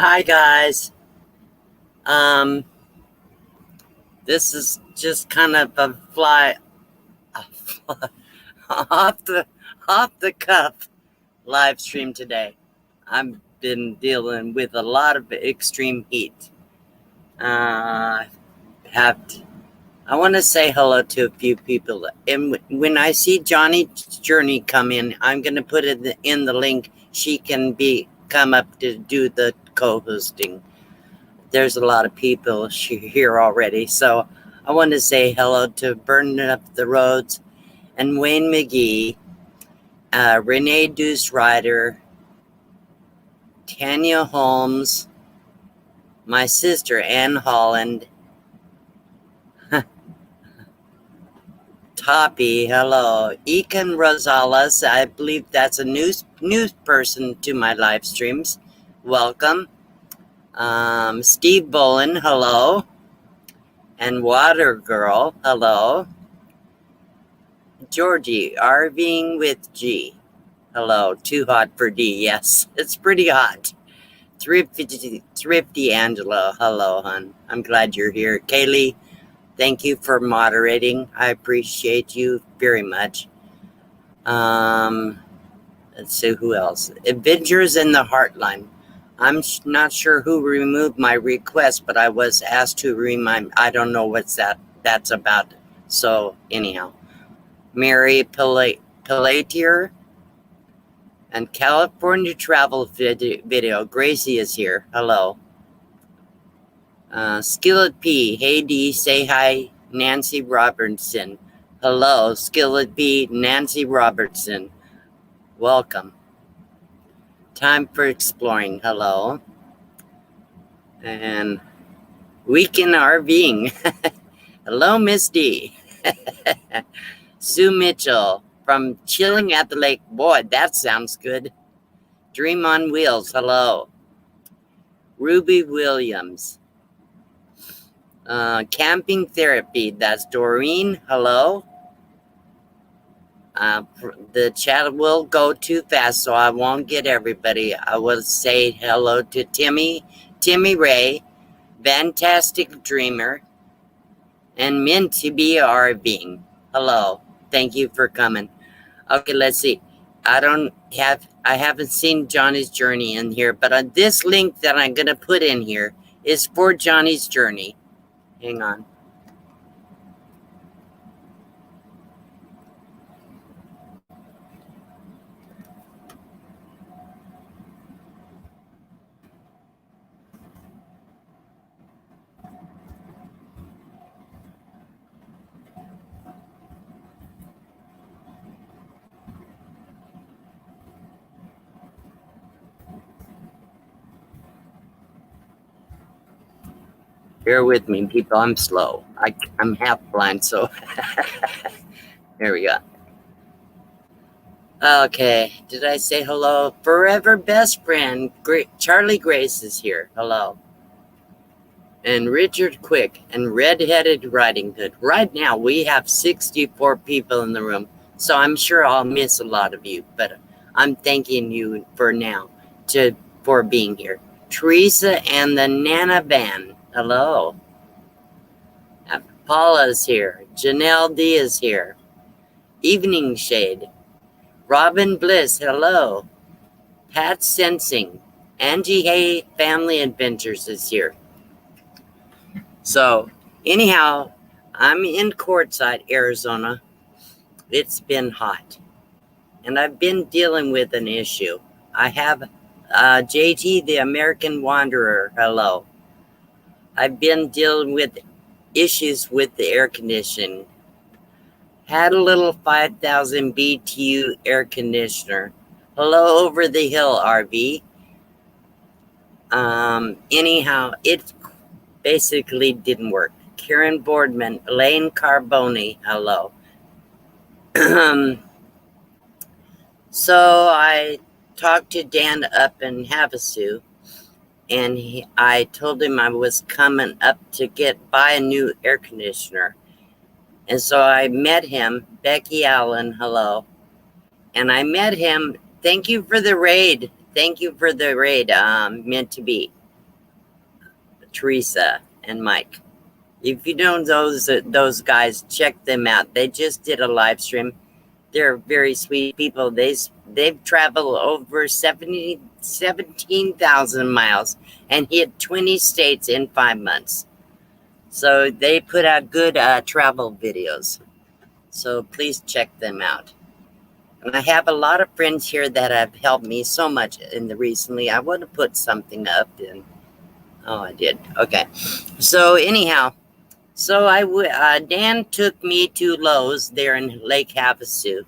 Hi guys. Um, this is just kind of a off the off the cuff live stream today. I've been dealing with a lot of extreme heat. Uh, have to, I want to say hello to a few people, and when I see Johnny's Journey come in, I'm going to put it in the link. She can come up to do the co-hosting. There's a lot of people here already. So I want to say hello to Burning Up the Roads and Wayne McGee, Renee Deuce Ryder, Tanya Holmes, my sister Ann Holland, Toppy, hello, Ekan Rosales, I believe that's a news person to my live streams. Welcome. Steve Bolin, hello. And Water Girl, hello. Georgie, RVing with G. Hello, too hot for D. Yes, it's pretty hot. Thrifty Angela, hello, hon. I'm glad you're here. Kaylee, thank you for moderating. I appreciate you very much. Let's see who else. Avengers in the Heartline. I'm not sure who removed my request, but I was asked to remind. I don't know what's that's about. So anyhow. Mary Pelletier and California Travel Video. Gracie is here. Hello. Skillet P. Hey D, say hi. Nancy Robertson. Hello, Skillet P. Nancy Robertson. Welcome. Time for exploring. Hello. And Weekend RVing. Hello, Miss D. Sue Mitchell from Chilling at the Lake. Boy, that sounds good. Dream on Wheels. Hello. Ruby Williams. Camping Therapy. That's Doreen. Hello. The chat will go too fast, so I won't get everybody. I will say hello to Timmy Ray, Fantastic Dreamer, and Minty B. RVing. Hello. Thank you for coming. Okay, let's see. I haven't seen Johnny's Journey in here, but on this link that I'm going to put in here is for Johnny's Journey. Hang on. Bear with me, people. I'm slow. I'm half blind, so there we go. Okay, did I say hello? Forever best friend, Charlie Grace is here. Hello. And Richard Quick and Red-Headed Riding Hood. Right now, we have 64 people in the room, so I'm sure I'll miss a lot of you, but I'm thanking you for now for being here. Teresa and the Nana Band. Hello. Paula's here. Janelle D is here. Evening Shade. Robin Bliss, hello. Pat Sensing. Angie Hay Family Adventures is here. So, anyhow, I'm in Quartzsite, Arizona. It's been hot. And I've been dealing with an issue. I have JT, the American Wanderer, hello. I've been dealing with issues with the air conditioning. Had a little 5,000 BTU air conditioner. Hello, Over the Hill RV. Anyhow, it basically didn't work. Karen Boardman, Elaine Carboni, hello. So I talked to Dan up in Havasu, and I told him I was coming up to buy a new air conditioner. And so I met him, Becky Allen, hello. And I met him. Thank you for the raid. Meant to be. Teresa and Mike. If you know those guys, check them out. They just did a live stream. They're very sweet people. They've traveled over 17,000 miles and hit 20 states in 5 months. So they put out good travel videos. So please check them out. And I have a lot of friends here that have helped me so much in the recently. I want to put something up and oh, I did. Okay. So anyhow, so Dan took me to Lowe's there in Lake Havasu,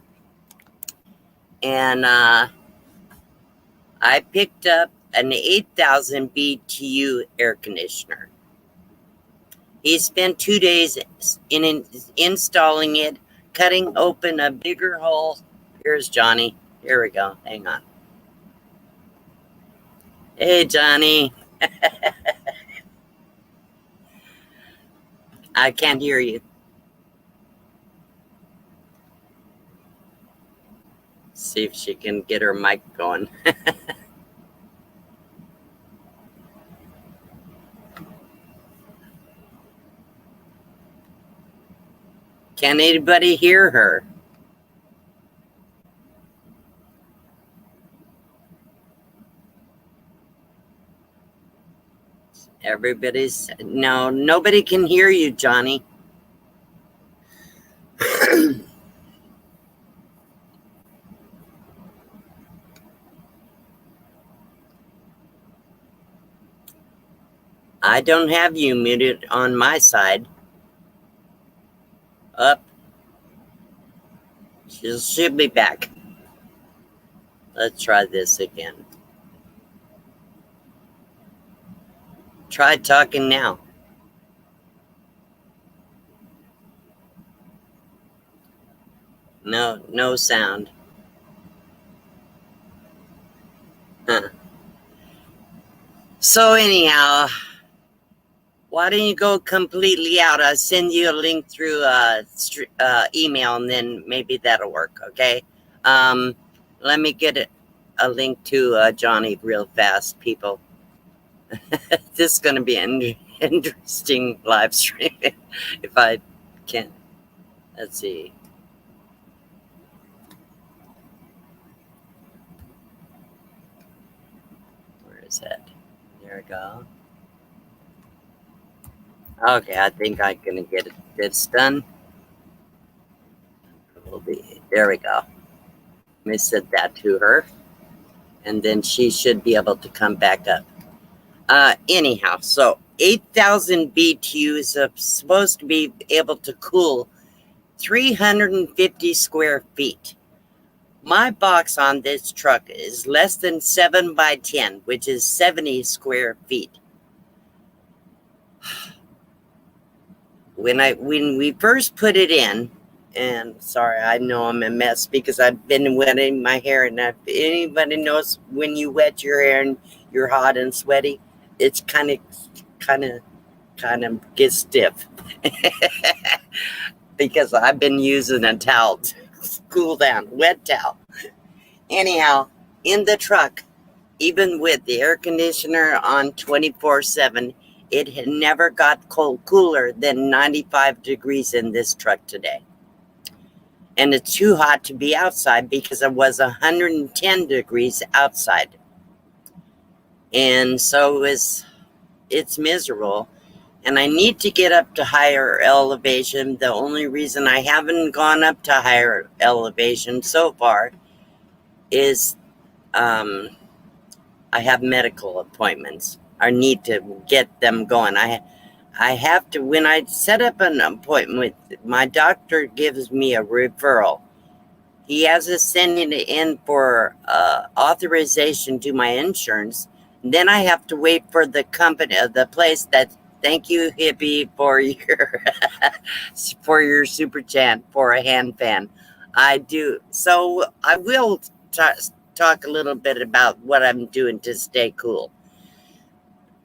and I picked up an 8,000 BTU air conditioner. He spent 2 days installing it, cutting open a bigger hole. Here's Johnny. Here we go. Hang on. Hey, Johnny. I can't hear you. See if she can get her mic going. Can anybody hear her? No, nobody can hear you, Johnny. I don't have you muted on my side. Up. She'll be back. Let's try this again. Try talking now. No sound. Huh. So anyhow, why don't you go completely out? I'll send you a link through email, and then maybe that'll work, okay? Let me get a link to Johnny real fast, people. This is going to be an interesting live stream if I can. Let's see. Where is that? There we go. Okay, I think I'm going to get this done. There we go. Let me set that to her. And then she should be able to come back up. Anyhow, so 8,000 BTU is supposed to be able to cool 350 square feet. My box on this truck is less than 7 by 10, which is 70 square feet. When we first put it in, and sorry, I know I'm a mess because I've been wetting my hair, and if anybody knows when you wet your hair and you're hot and sweaty, it's kind of gets stiff. Because I've been using a towel to cool down, wet towel. Anyhow, in the truck, even with the air conditioner on 24/7, it had never got cooler than 95 degrees in this truck today. And it's too hot to be outside because it was 110 degrees outside. And so it's miserable. And I need to get up to higher elevation. The only reason I haven't gone up to higher elevation so far is I have medical appointments. I need to get them going. I have to, when I set up an appointment, my doctor gives me a referral. He has us sending it in for authorization to my insurance. Then I have to wait for the company, the place that, thank you, Hippie, for your super chat for a hand fan. I do. So I will talk a little bit about what I'm doing to stay cool.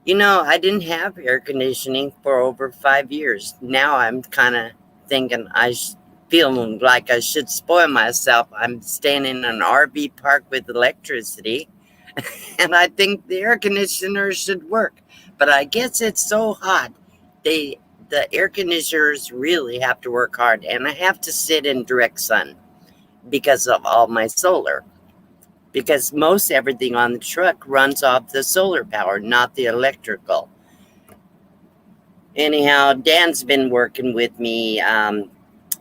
You know, I didn't have air conditioning for over 5 years. Now I'm kind of thinking feeling like I should spoil myself. I'm staying in an RV park with electricity. And I think the air conditioner should work. But I guess it's so hot. The air conditioners really have to work hard, and I have to sit in direct sun because of all my solar. Because most everything on the truck runs off the solar power, not the electrical. Anyhow, Dan's been working with me.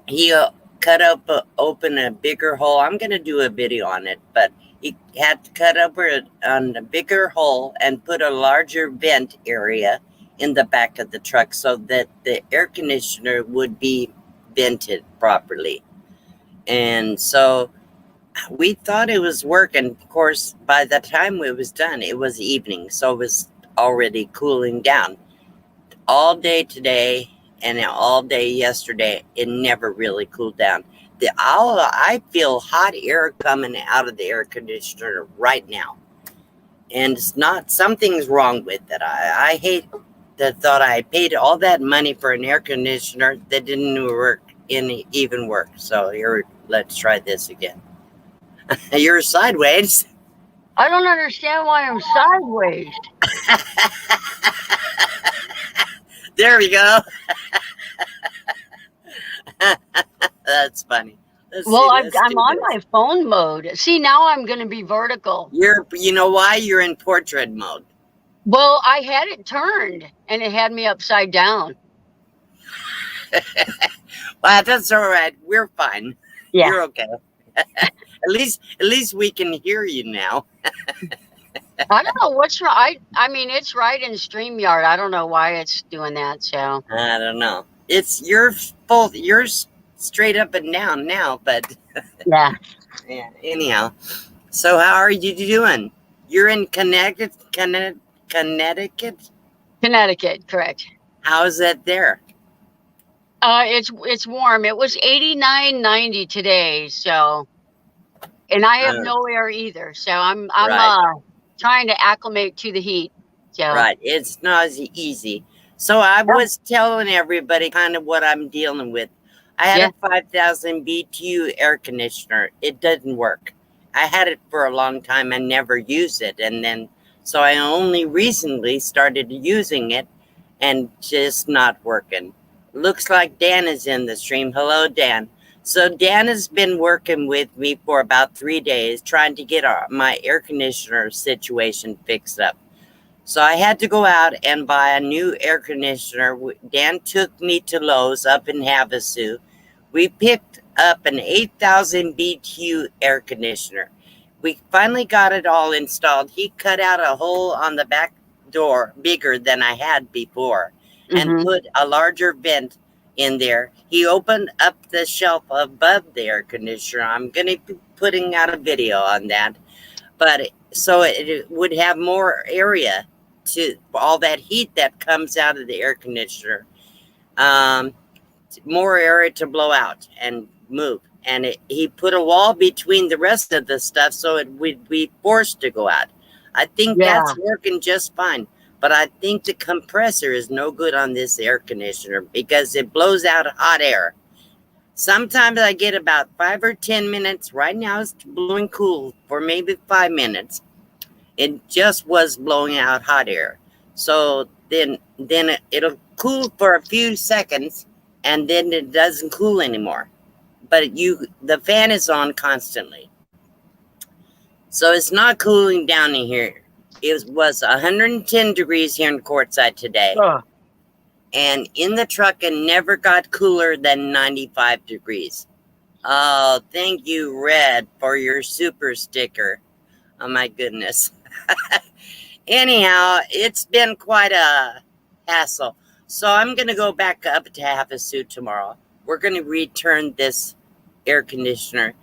He cut up, open a bigger hole. I'm going to do a video on it, but he had to cut up on a bigger hole and put a larger vent area in the back of the truck so that the air conditioner would be vented properly. And so we thought it was working. Of course, by the time it was done, it was evening, so it was already cooling down. All day today and all day yesterday, it never really cooled down. I feel hot air coming out of the air conditioner right now, and it's not, something's wrong with it. I hate the thought I paid all that money for an air conditioner that didn't even work. So here, let's try this again. You're sideways. I don't understand why I'm sideways. There we go. That's funny. Well, I'm on my phone mode. See, now I'm going to be vertical. You know why? You're in portrait mode. Well, I had it turned and it had me upside down. Well, that's all right. We're fine. Yeah. You're okay. At least we can hear you now. I don't know what's right. I mean, it's right in StreamYard. I don't know why it's doing that. So I don't know. You're straight up and down now, but yeah. Yeah. Anyhow, so how are you doing? You're in Connecticut. Connecticut, correct. How's that there? It's warm. It was 89, 90 today. So, and I have no air either. So I'm right. Trying to acclimate to the heat. So. Right. It's not as easy. So I was telling everybody kind of what I'm dealing with. I had a 5,000 BTU air conditioner. It didn't work. I had it for a long time and never used it. And then, so I only recently started using it and just not working. Looks like Dan is in the stream. Hello, Dan. So Dan has been working with me for about 3 days trying to get my air conditioner situation fixed up. So I had to go out and buy a new air conditioner. Dan took me to Lowe's up in Havasu. We picked up an 8,000 BTU air conditioner. We finally got it all installed. He cut out a hole on the back door bigger than I had before and put a larger vent in there. He opened up the shelf above the air conditioner. I'm going to be putting out a video on that. But so it would have more area to all that heat that comes out of the air conditioner. More area to blow out and move. And he put a wall between the rest of the stuff so it would be forced to go out. I think that's working just fine. But I think the compressor is no good on this air conditioner because it blows out hot air. Sometimes I get about 5 or 10 minutes. Right now it's blowing cool for maybe 5 minutes. It just was blowing out hot air. So then it'll cool for a few seconds and then it doesn't cool anymore. But the fan is on constantly. So it's not cooling down in here. It was 110 degrees here in Quartzsite today. And in the truck, it never got cooler than 95 degrees. Oh, thank you, Red, for your super sticker. Oh, my goodness. Anyhow, it's been quite a hassle. So I'm going to go back up to Havasu tomorrow. We're going to return this air conditioner.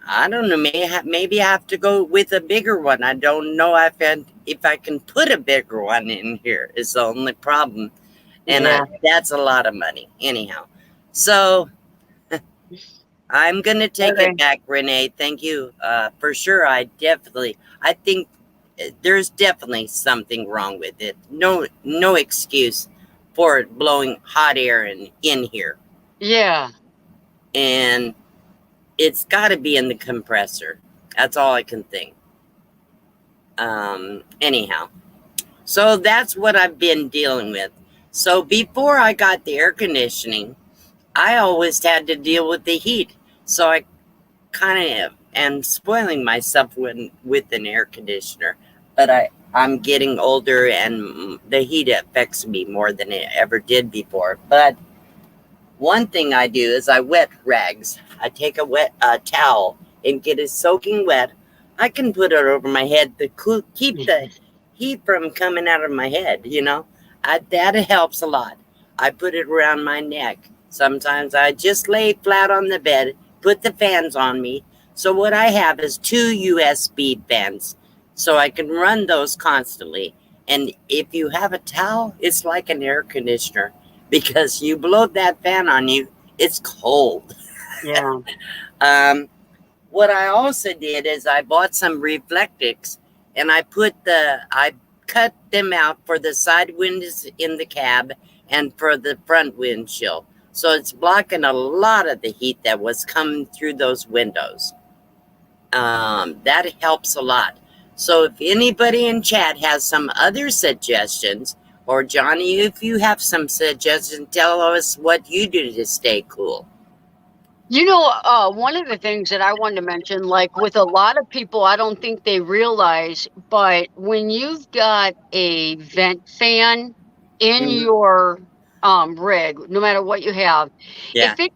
I don't know, maybe I have to go with a bigger one. I don't know if I can put a bigger one in here is the only problem. And that's a lot of money. Anyhow, so I'm going to take it back, Renee. Thank you. For sure, I think there's definitely something wrong with it. No excuse for it blowing hot air in here. Yeah. And it's got to be in the compressor. That's all I can think. Anyhow, so that's what I've been dealing with. So before I got the air conditioning, I always had to deal with the heat. So I kind of am spoiling myself with an air conditioner. But I'm getting older and the heat affects me more than it ever did before. But one thing I do is I wet rags. I take a wet towel and get it soaking wet. I can put it over my head to keep the heat from coming out of my head, you know. That helps a lot. I put it around my neck. Sometimes I just lay flat on the bed, put the fans on me. So what I have is 2 USB fans. So I can run those constantly. And if you have a towel, it's like an air conditioner because you blow that fan on you, it's cold. Yeah. What I also did is I bought some reflectix and I cut them out for the side windows in the cab and for the front windshield. So it's blocking a lot of the heat that was coming through those windows. That helps a lot. So if anybody in chat has some other suggestions, or Johnny, if you have some suggestions, tell us what you do to stay cool. One of the things that I wanted to mention, like with a lot of people, I don't think they realize, but when you've got a vent fan in Mm-hmm. your rig, no matter what you have, Yeah, if it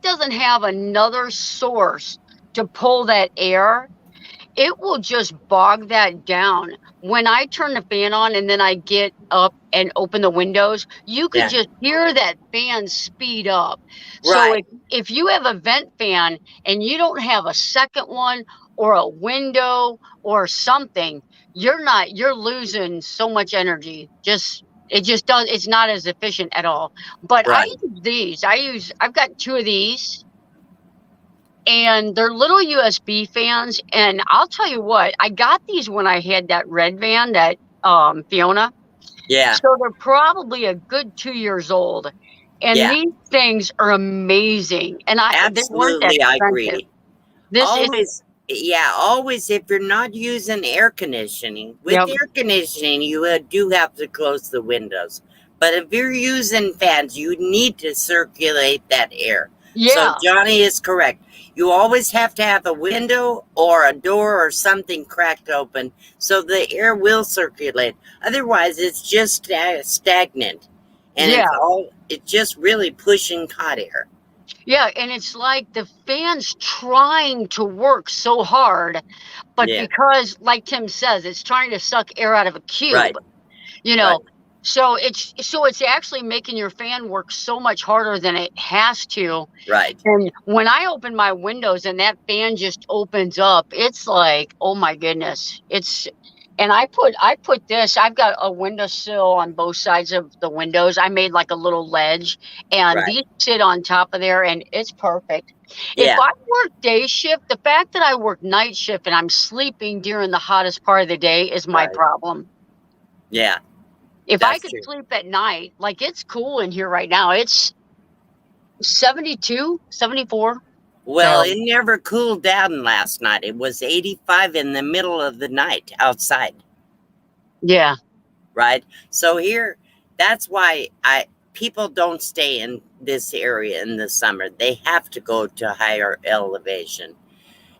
doesn't have another source to pull that air, it will just bog that down. When I turn the fan on and then I get up and open the windows, you could yeah, just hear that fan speed up. So right, if you have a vent fan and you don't have a second one or a window or something, you're losing so much energy. It's not as efficient at all. But I right. use these. I've got two of these and they're little USB fans. And I'll tell you what, I got these when I had that red van, that Fiona. Yeah, So they're probably a good 2 years old. And yeah, these things are amazing. And they weren't that absolutely. I expensive. agree. This is Always, yeah, always. If you're not using air conditioning, with Yep. air conditioning, you do have to close the windows. But if you're using fans, you need to circulate that air. So Yeah. Johnny is correct. You always have to have a window or a door or something cracked open so the air will circulate. Otherwise, it's just stagnant, and Yeah. it's just really pushing hot air. Yeah. And it's like the fan's trying to work so hard, but Yeah, because, like Tim says, it's trying to suck air out of a cube. right, You right, know, so it's actually making your fan work so much harder than it has to. right. And when I open my windows and that fan just opens up, it's like, oh my goodness. And I put this, I've got a windowsill on both sides of the windows. I made like a little ledge and Right. these sit on top of there and it's perfect. If Yeah. I work day shift, the fact that I work night shift and I'm sleeping during the hottest part of the day is my Right. problem. Yeah. If I That's could true. sleep at night, like it's cool in here right now. It's 72, 74. Well, So it never cooled down last night. It was 85 in the middle of the night outside, yeah, right? So here, that's why I people don't stay in this area in the summer. They have to go to higher elevation.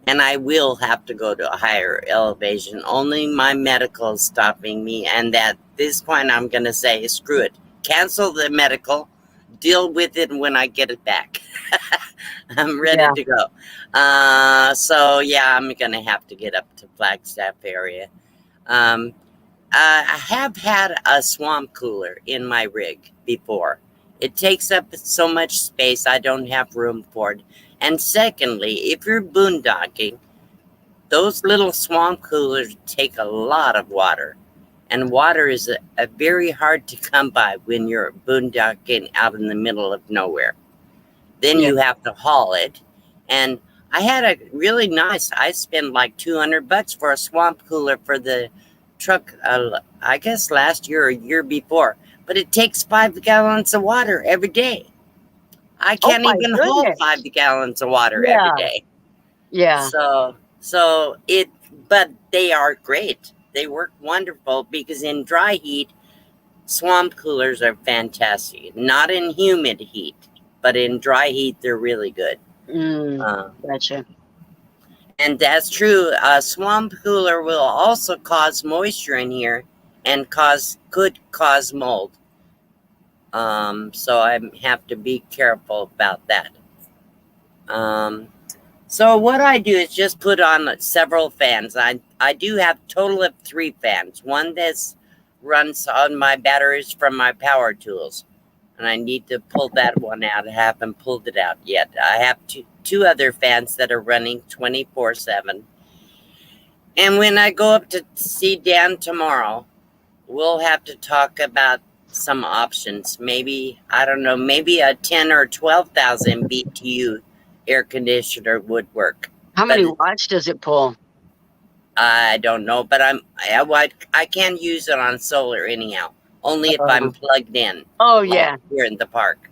And I will have to go to a higher elevation. Only my medical is stopping me. And at this point, I'm going to say, screw it. Cancel the medical. Deal with it when I get it back. I'm ready yeah, to go. So, yeah, I'm going to have to get up to Flagstaff area. Um, I have had a swamp cooler in my rig before. It takes up so much space, I don't have room for it. And secondly, if you're boondocking, those little swamp coolers take a lot of water. And water is a very hard to come by when you're boondocking out in the middle of nowhere. Then yeah, you have to haul it. And I had a really nice, I spent like $200 for a swamp cooler for the truck, I guess last year or year before. But it takes 5 gallons of water every day. I oh can't my even hold goodness. 5 gallons of water every Yeah, day. yeah, So but they are great. They work wonderful because in dry heat, swamp coolers are fantastic. Not in humid heat, but in dry heat, they're really good. Gotcha. And that's true. A swamp cooler will also cause moisture in here and could cause mold. So I have to be careful about that. So what I do is just put on several fans. I do have a total of 3 fans. One that runs on my batteries from my power tools. And I need to pull that one out. I haven't pulled it out yet. I have two other fans that are running 24/7. And when I go up to see Dan tomorrow, we'll have to talk about some options. Maybe, I don't know, maybe a 10 or 12,000 BTU air conditioner would work. How many watts does it pull? I don't know, but I can't use it on solar anyhow. Only if I'm plugged in. Oh, like yeah. Here in the park.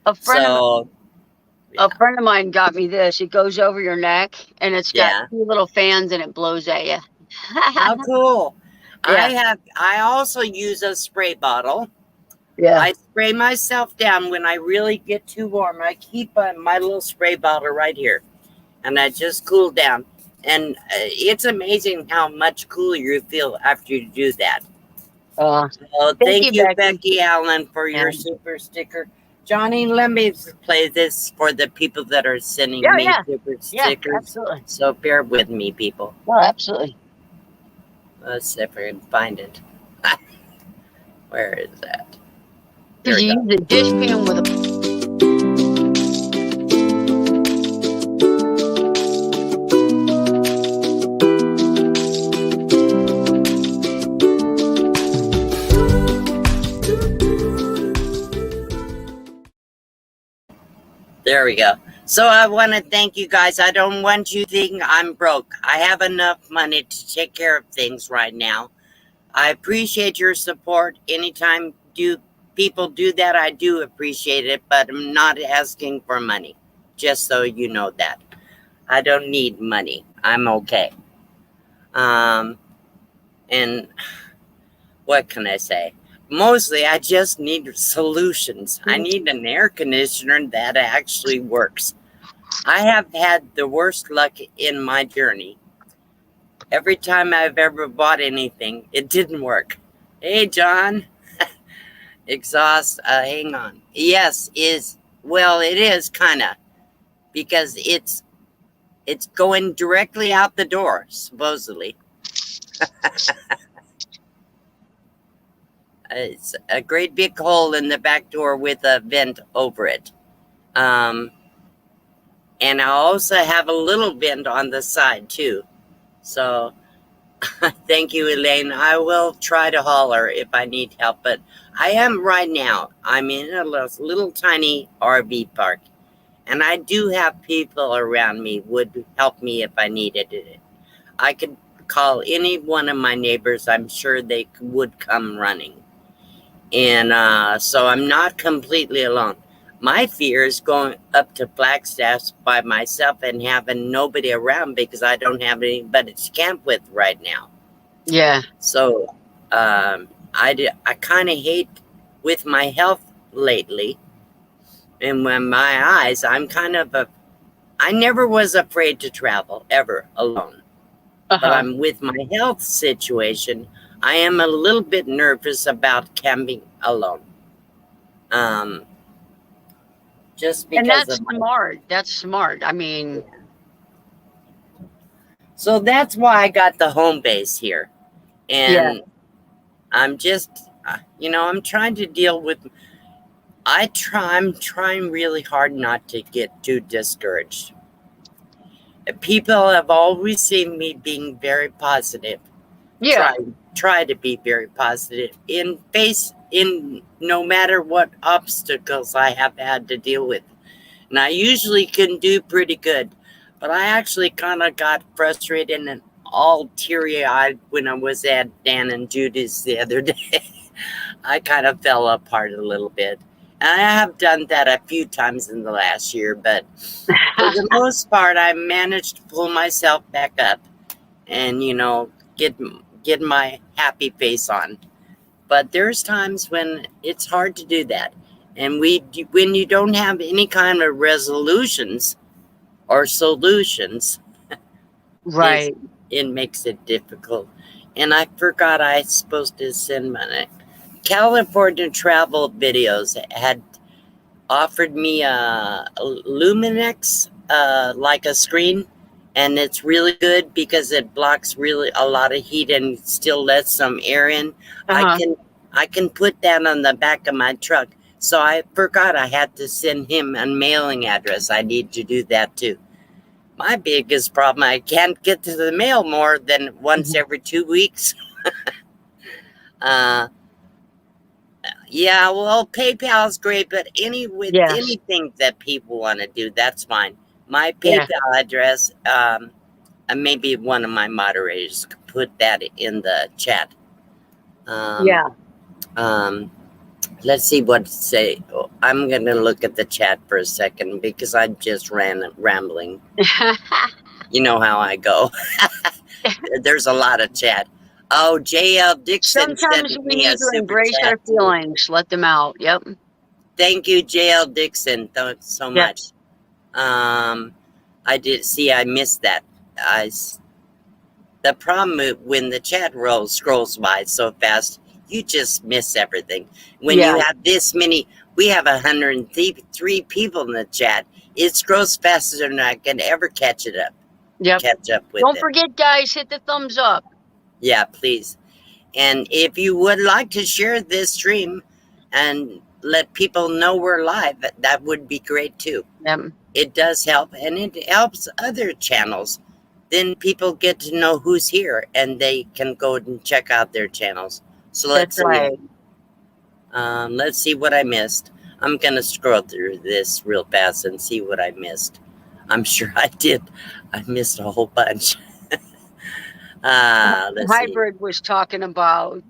A friend of mine got me this. It goes over your neck, and it's got 2 little fans, and it blows at you. How cool. Yeah. I also use a spray bottle. Yeah. I spray myself down when I really get too warm. I keep my little spray bottle right here, and I just cool down. And it's amazing how much cooler you feel after you do that. So thank you, Becky Allen, for your super sticker. Johnny, let me play this for the people that are sending me super stickers. Absolutely. So bear with me, people. Oh, absolutely. Let's see if I can find it. Where is that? Because you use a dish pan with a... There we go. So I want to thank you guys. I don't want you to think I'm broke. I have enough money to take care of things right now. I appreciate your support. Anytime people do that, I do appreciate it, but I'm not asking for money. Just so you know that. I don't need money. I'm okay. And what can I say? Mostly, I just need solutions. I need an air conditioner that actually works. I have had the worst luck in my journey. Every time I've ever bought anything, it didn't work. Hey, John. Exhaust, hang on. Yes, it is kind of, because it's going directly out the door, supposedly. It's a great big hole in the back door with a vent over it. And I also have a little vent on the side too. So thank you, Elaine. I will try to holler if I need help, but I am right now. I'm in a little tiny RV park, and I do have people around me would help me if I needed it. I could call any one of my neighbors. I'm sure they would come running. And so I'm not completely alone. My fear is going up to Flagstaff by myself and having nobody around because I don't have anybody to camp with right now. Yeah. So I kind of hate with my health lately. And when my eyes, I never was afraid to travel ever alone. But I'm with my health situation. I am a little bit nervous about camping alone. Just because. And that's smart. That's smart. I mean. So that's why I got the home base here. And I'm just, I'm trying to deal with, I'm trying really hard not to get too discouraged. People have always seen me being very positive. Yeah. Try to be very positive in no matter what obstacles I have had to deal with. And I usually can do pretty good, but I actually kind of got frustrated and all teary-eyed when I was at Dan and Judy's the other day. I kind of fell apart a little bit. And I have done that a few times in the last year, but for the most part, I managed to pull myself back up and get my happy face on. But there's times when it's hard to do that, and when you don't have any kind of resolutions or solutions, Right. it makes it difficult. And I forgot I was supposed to send my California travel videos had offered me a Luminex, like a screen, and it's really good because it blocks really a lot of heat and still lets some air in. Uh-huh. I can put that on the back of my truck. So I forgot I had to send him a mailing address. I need to do that too. My biggest problem, I can't get to the mail more than once every 2 weeks. uh, Yeah, well, PayPal's great, but with Yes. anything that people want to do, that's fine. My Yeah. PayPal address, and maybe one of my moderators could put that in the chat. Yeah. Let's see what to say. Oh, I'm gonna look at the chat for a second because I'm just rambling. You know how I go. There's a lot of chat. Oh, JL Dixon Sometimes sent we me a need to super embrace our chat too. feelings, let them out. Yep. Thank you, JL Dixon. Thanks so Yep. much. I did see. I missed that. The problem when the chat roll scrolls by so fast, you just miss everything. When Yeah. you have this many, we have 103 people in the chat. It scrolls faster than I can ever catch up with Don't it. forget, guys, hit the thumbs up. Yeah, please. And if you would like to share this stream and let people know we're live, that would be great too. Yep. It does help, and it helps other channels. Then people get to know who's here, and they can go and check out their channels. So let's That's right. let's see what I missed. I'm gonna scroll through this real fast and see what I missed. I'm sure I did. I missed a whole bunch. Let's see. Hybrid was talking about,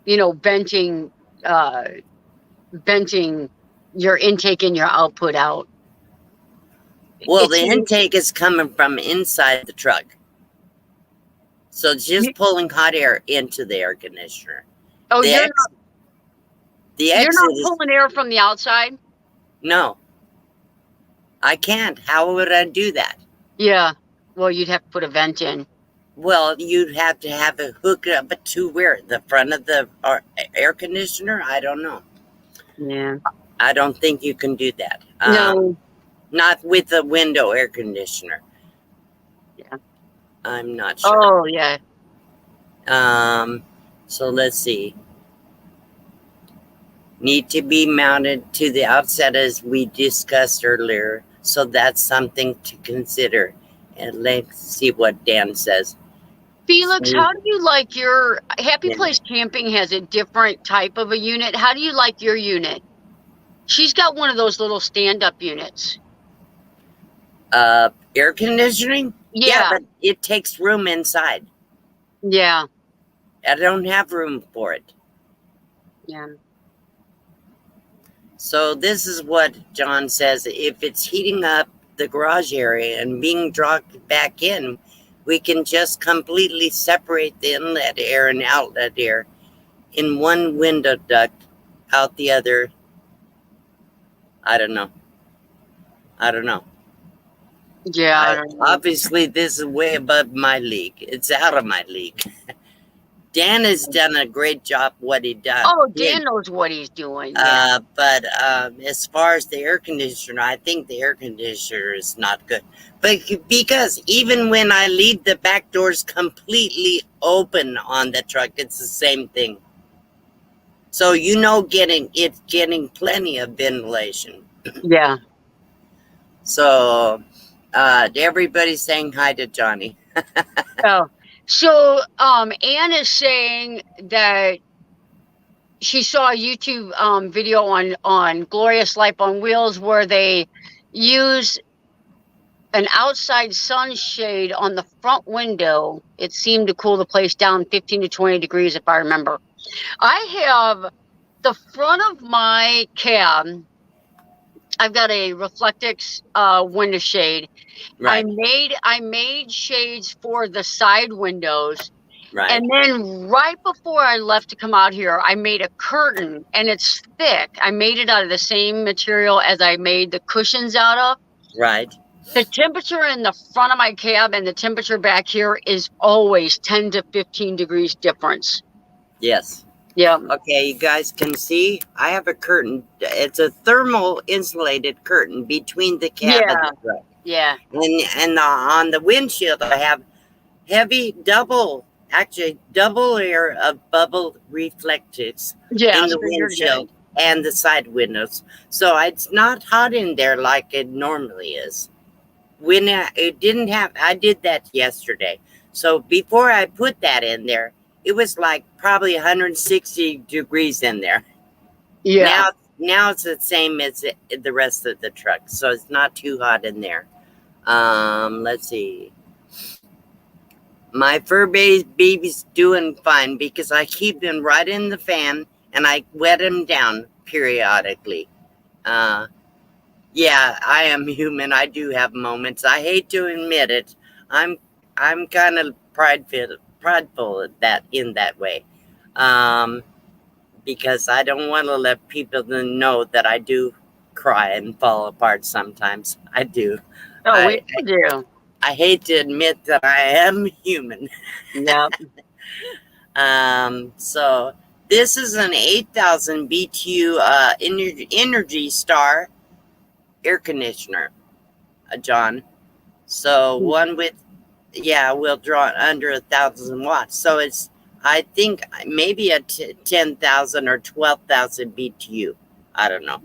venting, venting your intake and your output out. Well, the intake is coming from inside the truck. So it's just pulling hot air into the air conditioner. Oh, you're not pulling air from the outside? No. I can't. How would I do that? Yeah. Well, you'd have to put a vent in. Well, you'd have to have it hooked up to where? The front of the air conditioner? I don't know. Yeah. I don't think you can do that. No. Not with a window air conditioner. Yeah. I'm not sure. Oh, yeah. So let's see. Need to be mounted to the outside as we discussed earlier. So that's something to consider. And let's see what Dan says. Felix, how do you like your Happy Place Camping has a different type of a unit. How do you like your unit? She's got one of those little stand-up units. Air conditioning? Yeah, but it takes room inside. Yeah. I don't have room for it. Yeah. So this is what John says. If it's heating up the garage area and being dropped back in, we can just completely separate the inlet air and outlet air in one window duct, out the other. I don't know. Yeah. Obviously, this is way above my league. It's out of my league. Dan has done a great job what he does. Oh, Dan knows what he's doing. Yeah. But as far as the air conditioner, I think the air conditioner is not good. But because even when I leave the back doors completely open on the truck, it's the same thing. So getting plenty of ventilation. Yeah. So everybody's saying hi to Johnny. Oh. So Anne is saying that she saw a YouTube video on Glorious Life on Wheels where they use an outside sunshade on the front window. It seemed to cool the place down 15 to 20 degrees, if I remember. I have the front of my cab. I've got a Reflectix window shade. Right. I made shades for the side windows. Right. And then right before I left to come out here, I made a curtain, and it's thick. I made it out of the same material as I made the cushions out of. Right. The temperature in the front of my cab and the temperature back here is always 10 to 15 degrees difference. Yes. Yeah. Okay, you guys can see I have a curtain. It's a thermal insulated curtain between the cab and the truck. Yeah. And on the windshield, I have heavy double layer of bubble reflectors Yeah. in the So you're windshield good. and the side windows. So it's not hot in there like it normally is. When it didn't have, I did that yesterday. So before I put that in there, it was like probably 160 degrees in there. Yeah. Now it's the same as the rest of the truck, so it's not too hot in there. Let's see. My fur baby's doing fine because I keep him right in the fan and I wet him down periodically. Yeah, I am human. I do have moments. I hate to admit it. I'm kind of prideful at that in that way, because I don't want to let people know that I do cry and fall apart sometimes. I do. Oh, we do. I hate to admit that I am human. Yeah. So this is an 8,000 BTU Energy Star air conditioner, John. So one with, will draw under 1,000 watts. So it's, I think maybe a 10,000 or 12,000 BTU. I don't know.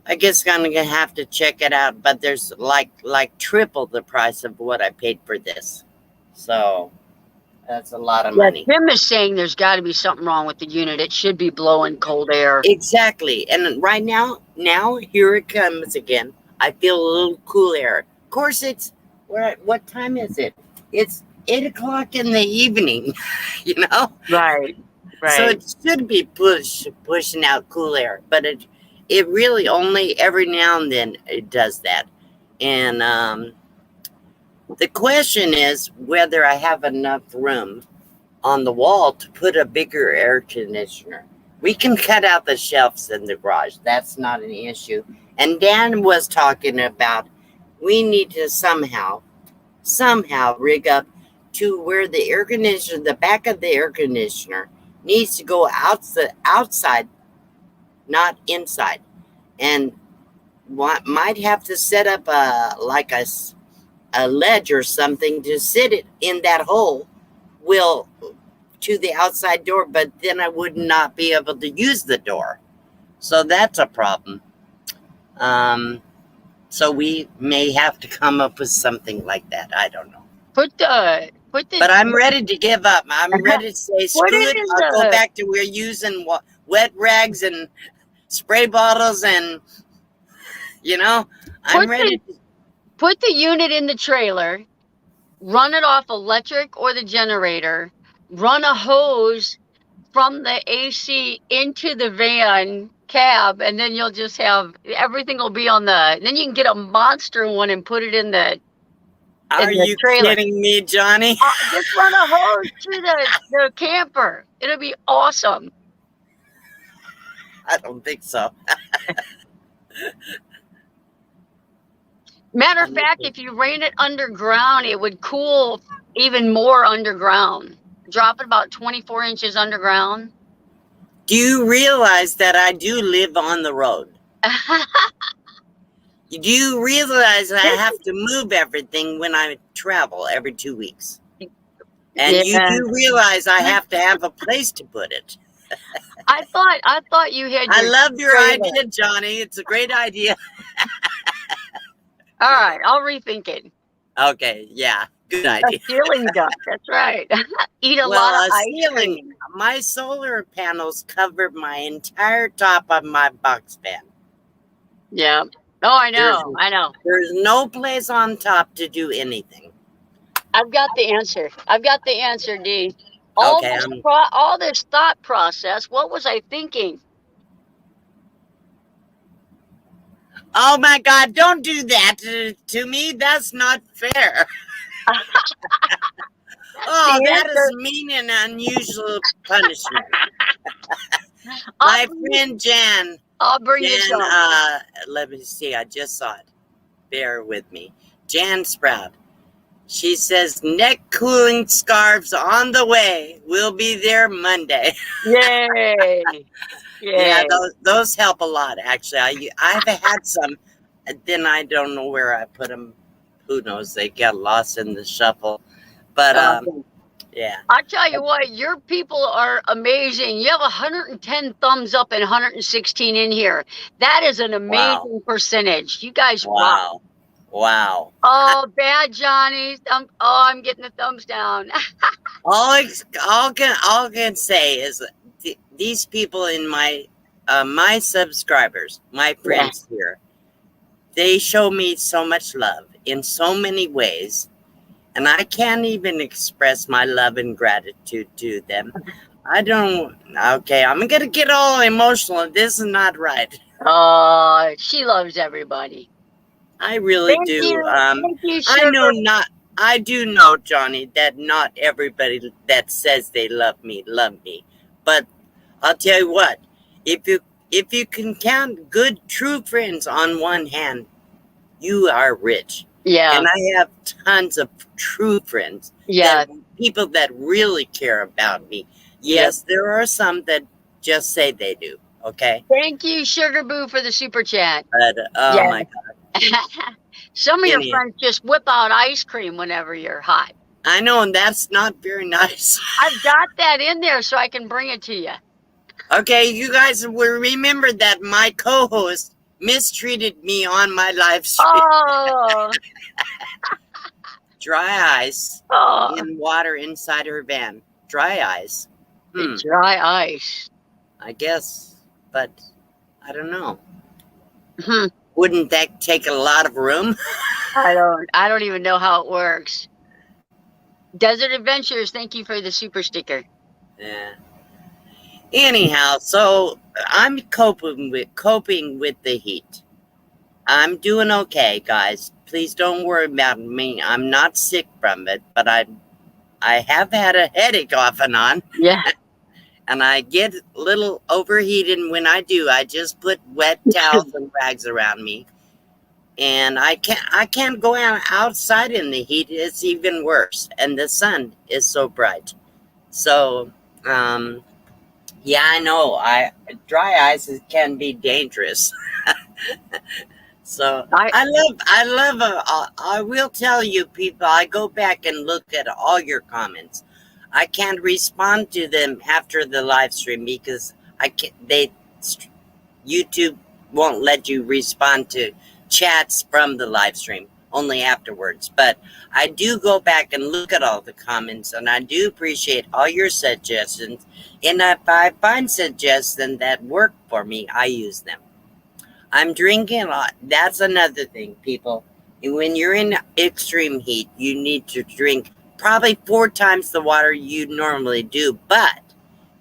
I guess I'm gonna have to check it out, but there's like triple the price of what I paid for this. So that's a lot of money. Tim is saying there's got to be something wrong with the unit. It should be blowing cold air. Exactly. And right now here it comes again. I feel a little cool air. Of course, it's what time is it? It's 8 o'clock in the evening. You know. Right. So it should be pushing out cool air, but it really only every now and then it does that. And the question is whether I have enough room on the wall to put a bigger air conditioner. We can cut out the shelves in the garage. That's not an issue. And Dan was talking about we need to somehow rig up to where the air conditioner, the back of the air conditioner, needs to go outside, not inside. And might have to set up a ledge or something to sit it in that hole to the outside door, but then I would not be able to use the door. So that's a problem. So we may have to come up with something like that. I don't know. But I'm ready to give up. I'm ready to say, screw it. I'll go back to we're using wet rags and spray bottles and, I'm ready. Put the unit in the trailer, run it off electric or the generator, run a hose from the AC into the van cab, and then you'll just have everything will be on then you can get a monster one and put it in the Are you kidding me, Johnny? Just run a hose to the camper. It'll be awesome. I don't think so. Matter of fact, if you ran it underground, it would cool even more underground. Drop it about 24 inches underground. Do you realize that I do live on the road? Do you realize I have to move everything when I travel every 2 weeks? And you do realize I have to have a place to put it. I thought you had. I love your idea, Johnny. It's a great idea. All right, I'll rethink it. Okay, yeah, good idea. A ceiling duck, that's right. Eat a lot of ice cream. My solar panels cover my entire top of my box fan. Yeah. Oh, I know. There's no place on top to do anything. I've got the answer, Dee. All this thought process, what was I thinking? Oh my God, don't do that to me. That's not fair. That's Oh, the that is answer. mean and unusual punishment. I'll My bring you, friend Jan, I'll bring you Jan, some. let me see, I just saw it. Bear with me. Jan Sprout. She says, neck cooling scarves on the way. We'll be there Monday. Yay. Yeah, Yay. those help a lot, actually. I've had some, then I don't know where I put them. Who knows? They got lost in the shuffle. But, Okay. yeah. I tell you what, your people are amazing. You have 110 thumbs up and 116 in here. That is an Wow. amazing percentage. You guys rock. Wow. Wow. Oh, bad Johnny. I'm getting the thumbs down. All I can say is these people in my subscribers, my Yeah. friends here, they show me so much love in so many ways, and I can't even express my love and gratitude to them. I don't. Okay, I'm gonna get all emotional. This is not right. Oh, she loves everybody. I really Thank do. you. Thank you, I know sugar. not. I do know, Johnny, that not everybody that says they love me. But I'll tell you what. If you if you can count good, true friends on one hand, you are rich. Yeah. And I have tons of true friends that Yeah. people that really care about me. Yep. Yes, there are some that just say they do. Okay, Thank you, Sugar Boo, for the super chat. but oh Yeah. my God, Some of your any. friends just whip out ice cream whenever you're hot. I know, and that's not very nice. I've got that in there so I can bring it to you. Okay, you guys will remember that my co-host mistreated me on my live stream. Oh, Dry ice oh, in water inside her van. Dry ice. dry ice. I guess, but I don't know. Hmm. Wouldn't that take a lot of room? I don't even know how it works. Desert Adventures, thank you for the super sticker. Yeah. Anyhow, so I'm coping with the heat. I'm doing okay, guys. Please don't worry about me. I'm not sick from it, but I have had a headache off and on, Yeah. and I get a little overheated. When I do, I just put wet towels and rags around me, and I can't go outside in the heat. It's even worse, and the sun is so bright. So, yeah, I know. Dry ice can be dangerous. So I I will tell you, people. I go back and look at all your comments. I can't respond to them after the live stream because I can't. YouTube won't let you respond to chats from the live stream, only afterwards. But I do go back and look at all the comments, and I do appreciate all your suggestions. And if I find suggestions that work for me, I use them. I'm drinking a lot. That's another thing, people. When you're in extreme heat, you need to drink probably 4 times the water you normally do. But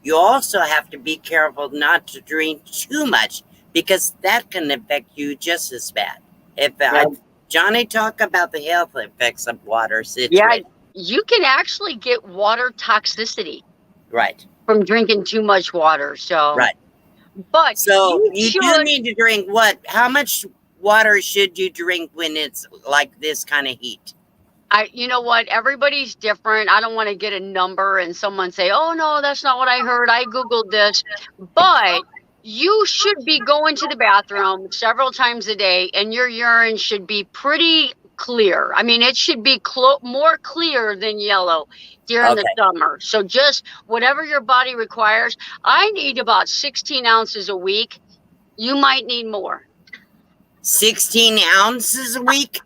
you also have to be careful not to drink too much because that can affect you just as bad. If yeah, Johnny talk about the health effects of water yeah, situation, you can actually get water toxicity right? from drinking too much water. So, Right. but So you you do should. need to drink what? How much water should you drink when it's like this kind of heat? You know what? Everybody's different. I don't want to get a number and someone say, "Oh no, that's not what I heard. I googled this." But you should be going to the bathroom several times a day, and your urine should be pretty clear. I mean, it should be more clear than yellow during the Okay. summer. So just whatever your body requires. I need about 16 ounces a week. You might need more. 16 ounces a week?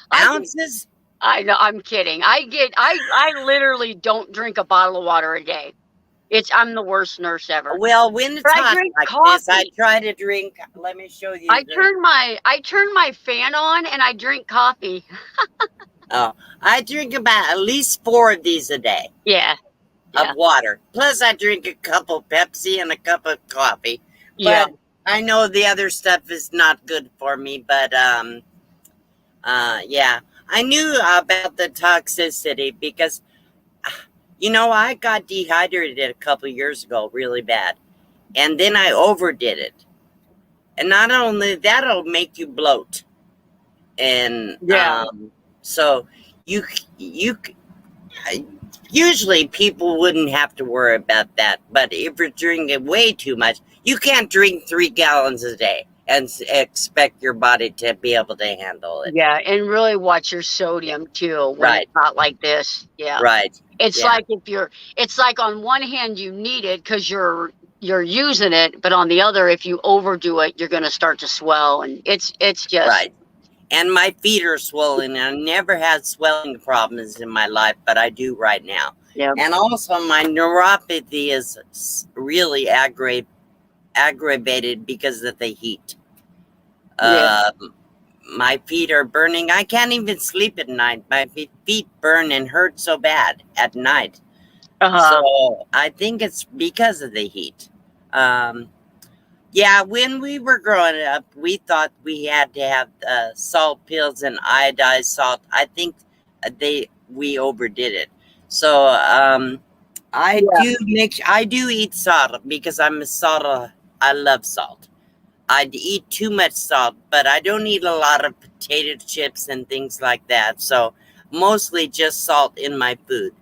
I Ounces? I know, I'm kidding. I literally don't drink a bottle of water a day. I'm the worst nurse ever. Well, when But it's I hot drink like this, I coffee. try to drink. Let me show you. I turn my fan on and I drink coffee. Oh, I drink about at least 4 of these a day Yeah. of Yeah. water. Plus, I drink a cup of Pepsi and a cup of coffee. Yeah. But I know the other stuff is not good for me, but yeah, I knew about the toxicity because I got dehydrated a couple years ago really bad, and then I overdid it, and not only that'll make you bloat, and Yeah. so you usually people wouldn't have to worry about that, but if you're drinking way too much, you can't drink 3 gallons a day and expect your body to be able to handle it. Yeah, and really watch your sodium too when Right, it's not like this. Yeah. right, It's yeah, like it's like on one hand you need it because you're using it, but on the other, if you overdo it, you're going to start to swell, and it's just right. And my feet are swollen. I never had swelling problems in my life, but I do right now. yeah, And also, my neuropathy is really aggravated because of the heat. yeah, Uh, my feet are burning. I can't even sleep at night. My feet burn and hurt so bad at night. uh-huh, So I think it's because of the heat. Um, Yeah, when we were growing up, we thought we had to have salt pills and iodized salt. I think we overdid it. So yeah. I do eat salt because I'm a salt. I love salt. I eat too much salt, but I don't eat a lot of potato chips and things like that. So mostly just salt in my food,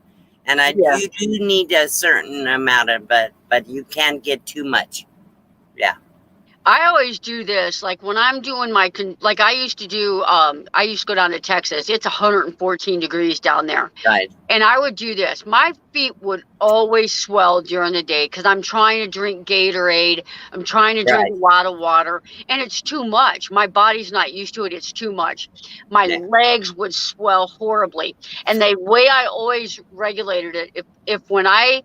and Yeah. you do need a certain amount of, but you can't get too much. Yeah, I always do this, like when I'm doing like I used to do, I used to go down to Texas. It's 114 degrees down there. right. And I would do this. My feet would always swell during the day because I'm trying to drink Gatorade. I'm trying to drink a Right. lot of water, and it's too much. My body's not used to it. It's too much. My Yeah. legs would swell horribly. And the way I always regulated it, if when I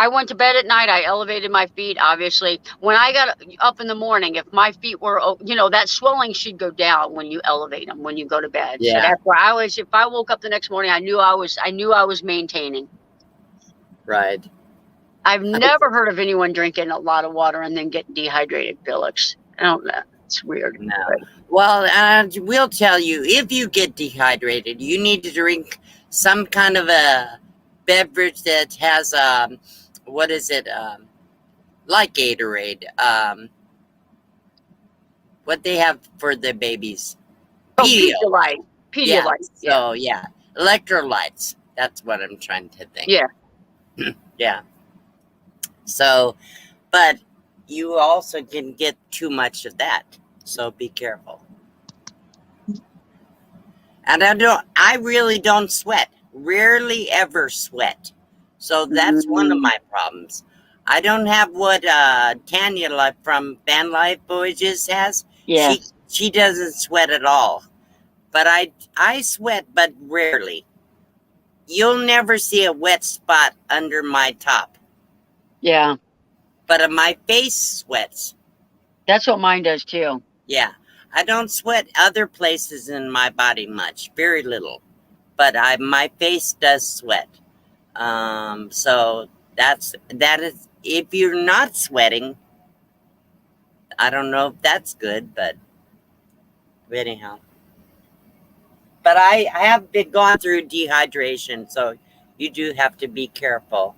went to bed at night, I elevated my feet, obviously. When I got up in the morning, if my feet were, that swelling should go down when you elevate them, when you go to bed. So Yeah. that's why if I woke up the next morning, I knew I was maintaining. Right. I've never heard of anyone drinking a lot of water and then getting dehydrated, Felix. I don't know. It's weird. No. Well, we'll tell you if you get dehydrated, you need to drink some kind of a beverage that has what is it? Like Gatorade. What they have for the babies? Oh, Pedialyte. Pedialyte. Yeah. Pedialyte. Yeah. So yeah, electrolytes. That's what I'm trying to think. Yeah. Yeah. So, but you also can get too much of that. So be careful. And I really don't sweat. Rarely ever sweat. So that's one of my problems. I don't have what Tanya from Van Life Voyages has. Yeah. She doesn't sweat at all. But I sweat, but rarely. You'll never see a wet spot under my top. Yeah. But my face sweats. That's what mine does too. Yeah. I don't sweat other places in my body much. Very little. But my face does sweat. So that is, if you're not sweating, I don't know if that's good, but anyhow. But I have been gone through dehydration, so you do have to be careful.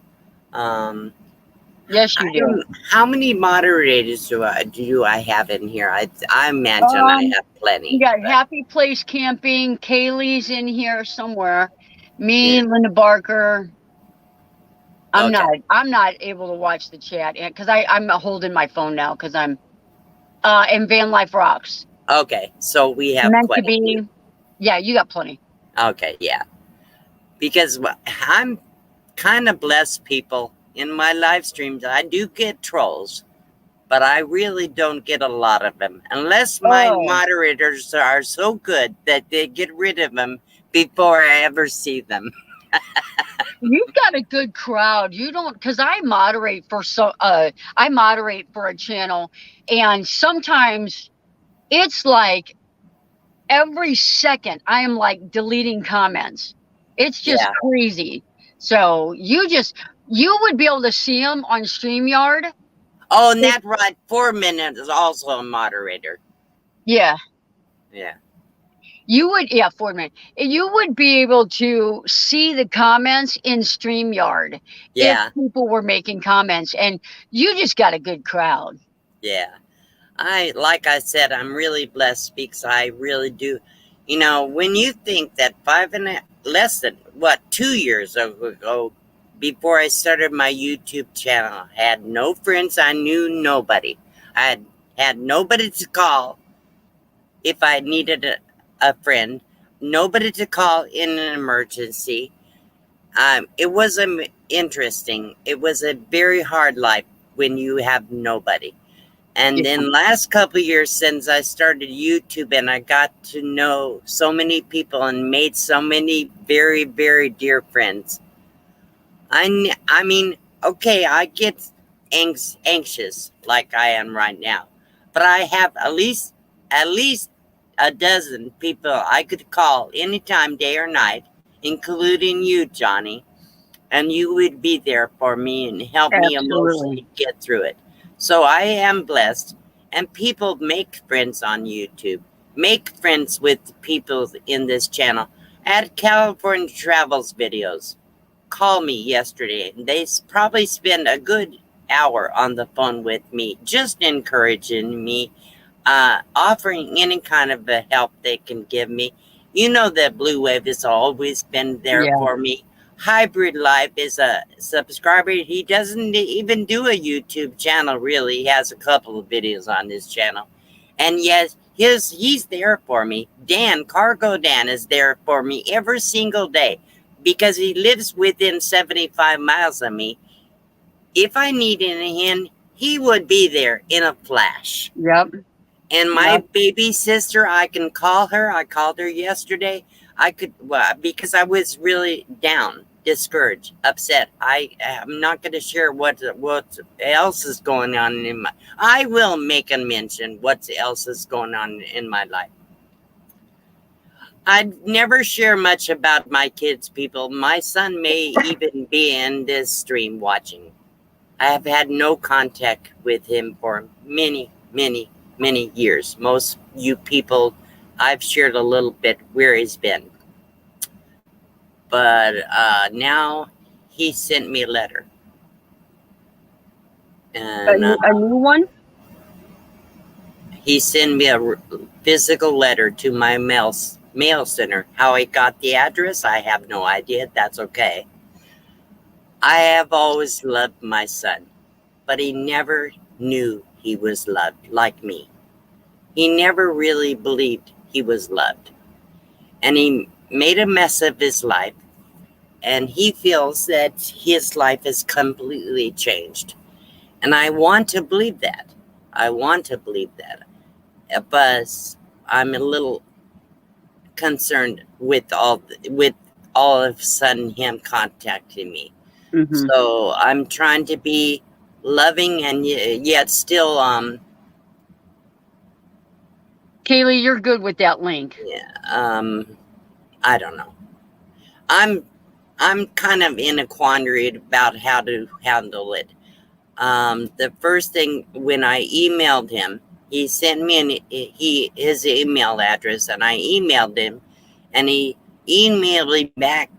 Yes, you do. How many moderators do I have in here? I imagine I have plenty. You got but- Happy Place Camping. Kaylee's in here somewhere. Me, Yeah. Linda Barker. I'm Okay. not able to watch the chat because I'm holding my phone now because I'm and Van Life Rocks. Okay, so we have Meant quite to be. Yeah, you got plenty. Okay, yeah. Because I'm kind of blessed, people. In my live streams, I do get trolls, but I really don't get a lot of them. Unless my moderators are so good that they get rid of them before I ever see them. You've got a good crowd. You don't, because I moderate for a channel, and sometimes it's like every second I am like deleting comments. It's just crazy. So you would be able to see them on StreamYard. Oh, and that right, 4 minutes is also a moderator. Yeah. Yeah. You would, yeah, Fordman. You would be able to see the comments in StreamYard if Yeah. people were making comments, and you just got a good crowd. Yeah. Like I said, I'm really blessed because I really do. You know, when you think that less than, 2 years ago, before I started my YouTube channel, I had no friends, I knew nobody. I had nobody to call if I needed a friend, nobody to call in an emergency. It was interesting. It was a very hard life when you have nobody. And Yeah. then last couple of years since I started YouTube and I got to know so many people and made so many very, very dear friends. I mean, okay, I get anxious like I am right now, but I have at least a dozen people I could call anytime, day or night, including you, Johnny, and you would be there for me and help me Absolutely. emotionally get through it. So I am blessed, and people make friends on YouTube, make friends with people in this channel. Add California Travels videos. Call me yesterday, and they probably spend a good hour on the phone with me, just encouraging me, offering any kind of a help they can give me. You know that Blue Wave has always been there Yeah. for me. Hybrid Life is a subscriber. He doesn't even do a YouTube channel, really. He has a couple of videos on his channel. And yes, he's there for me. Dan, Cargo Dan, is there for me every single day because he lives within 75 miles of me. If I need anything, he would be there in a flash. Yep. And my Yep. baby sister, I can call her. I called her yesterday. I could, because I was really down, discouraged, upset. I'm not going to share what else is going on in my. I will make a mention what else is going on in my life. I'd never share much about my kids, people. My son may even be in this stream watching. I have had no contact with him for many, many, many years. Most you people, I've shared a little bit where he's been. But now he sent me a letter. And A new one? he sent me a physical letter to my mail center. How he got the address, I have no idea. That's okay. I have always loved my son, but he never knew he was loved like me. He never really believed he was loved. And he made a mess of his life. And he feels that his life has completely changed. And I want to believe that. I want to believe that. But I'm a little concerned with all of a sudden him contacting me. Mm-hmm. So I'm trying to be loving and yet still Kaylee, you're good with that link. I don't know. I'm kind of in a quandary about how to handle it. The first thing when I emailed him, he sent me his email address, and I emailed him, and he emailed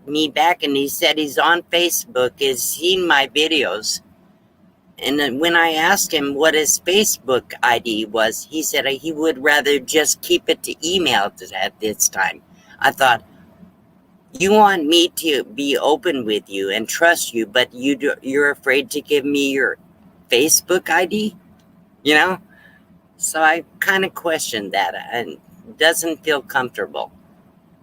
me back, and he said he's on Facebook, has seen my videos. And then when I asked him what his Facebook ID was, he said he would rather just keep it to email at this time. I thought, you want me to be open with you and trust you, but you're afraid to give me your Facebook ID, you know? So I kind of questioned that and it doesn't feel comfortable.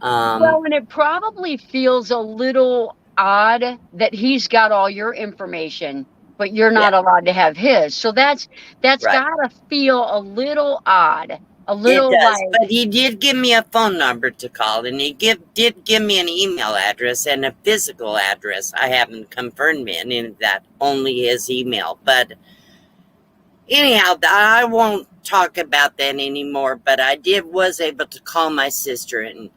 Well, and it probably feels a little odd that he's got all your information, but you're Yeah, not allowed to have his. So that's right. gotta feel a little odd, a It little does, like, but he did give me a phone number to call, and he did give me an email address and a physical address. I haven't confirmed any of that, only his email. But anyhow, I won't talk about that anymore. But I was able to call my sister, and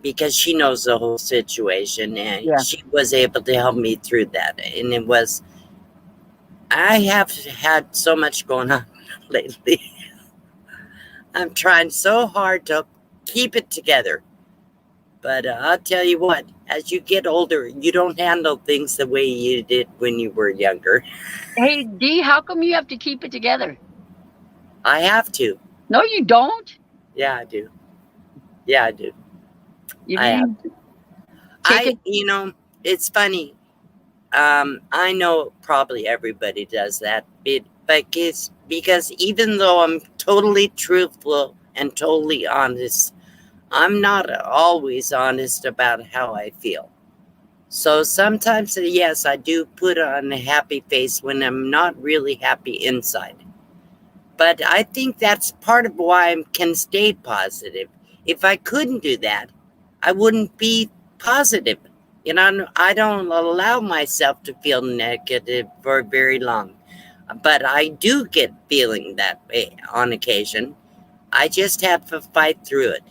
because she knows the whole situation, and yeah. she was able to help me through that. And I have had so much going on lately. I'm trying so hard to keep it together. But I'll tell you what, as you get older, you don't handle things the way you did when you were younger. Hey, D, how come you have to keep it together? I have to. No, you don't. Yeah, I do. Yeah, I do. You I have. need to take it. It's funny. I know probably everybody does that, but it's because even though I'm totally truthful and totally honest, I'm not always honest about how I feel. So sometimes, yes, I do put on a happy face when I'm not really happy inside. But I think that's part of why I can stay positive. If I couldn't do that, I wouldn't be positive. I don't allow myself to feel negative for very long. But I do get feeling that way on occasion. I just have to fight through it.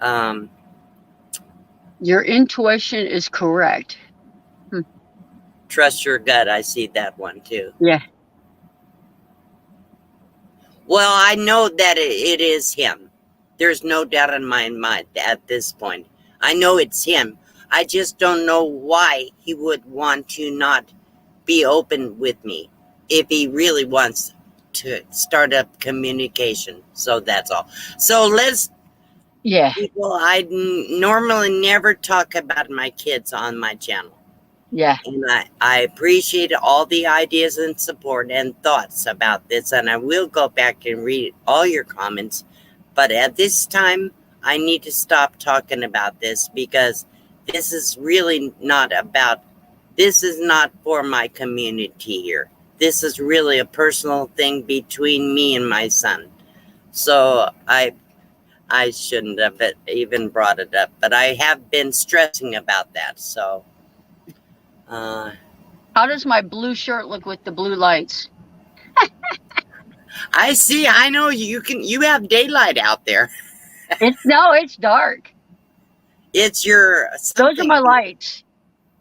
Um, Your intuition is correct. Trust your gut. I see that one too. Yeah. Well, I know that it is him. There's no doubt in my mind at this point. I know it's him. I just don't know why he would want to not be open with me if he really wants to start up communication. So that's all. So Yeah. people, I normally never talk about my kids on my channel. Yeah. And I appreciate all the ideas and support and thoughts about this. And I will go back and read all your comments. But at this time, I need to stop talking about this because this is really not about, this is not for my community here. This is really a personal thing between me and my son. So I shouldn't have even brought it up, but I have been stressing about that. So, How does my blue shirt look with the blue lights? I see. I know you have daylight out there. It's dark. It's your Those are something. my lights.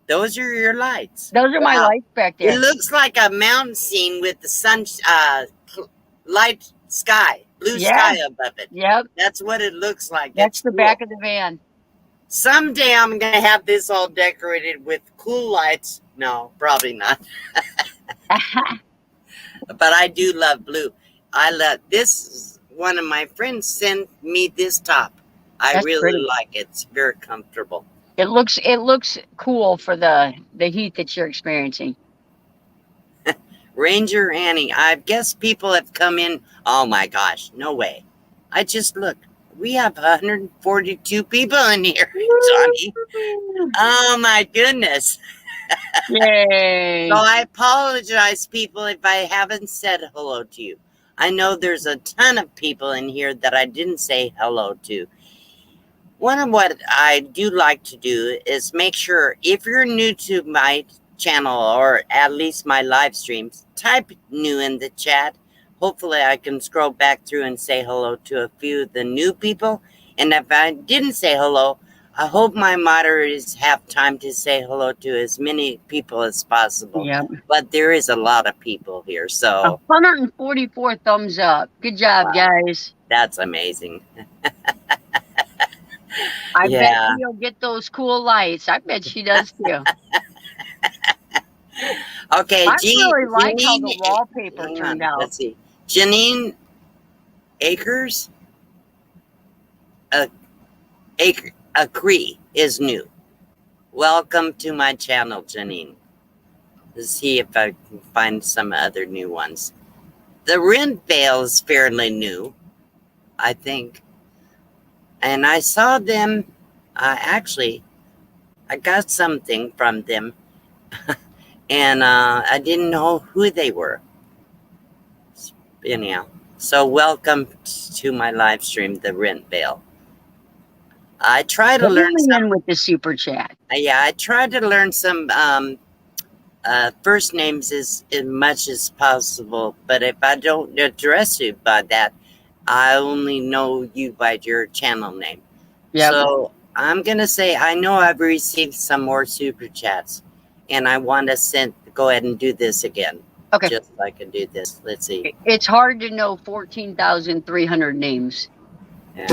Those are your lights. Those are my Wow. lights back It there. looks like a mountain scene with the sun, light sky, blue Yeah. sky above it. Yep. That's what it looks like. That's the cool. back of the van. Someday I'm gonna have this all decorated with cool lights. No, probably not. But I do love blue. I love this. One of my friends sent me this top. I That's really pretty. like it. It's very comfortable. It looks cool for the heat that you're experiencing. Ranger Annie, I guess people have come in. Oh my gosh, no way. I just looked. We have 142 people in here, Johnny. Oh my goodness. Yay. So I apologize, people, if I haven't said hello to you. I know there's a ton of people in here that I didn't say hello to. One of what I do like to do is make sure if you're new to my channel or at least my live streams, type new in the chat. Hopefully I can scroll back through and say hello to a few of the new people. And if I didn't say hello, I hope my moderators have time to say hello to as many people as possible. Yep. But there is a lot of people here, so 144 thumbs up. Good job, wow, guys. that's amazing. I bet Yeah. she'll get those cool lights. I bet she does too. Okay, I really like how the Janine, wallpaper hang turned on, out. let's see. Janine Akers, Cree is new. Welcome to my channel, Janine. Let's see if I can find some other new ones. The rent veil is fairly new, I think. And I saw them, actually, I got something from them. And I didn't know who they were. Anyhow, so welcome to my live stream, The Rent Veil. I try to learn some. In with the super chat. Yeah, I try to learn some first names as much as possible. But if I don't address you by that, I only know you by your channel name. Yep. So I'm gonna say I know I've received some more super chats, and I want to go ahead and do this again. Okay. just so I can do this. Let's see. It's hard to know 14,300 names. Yeah.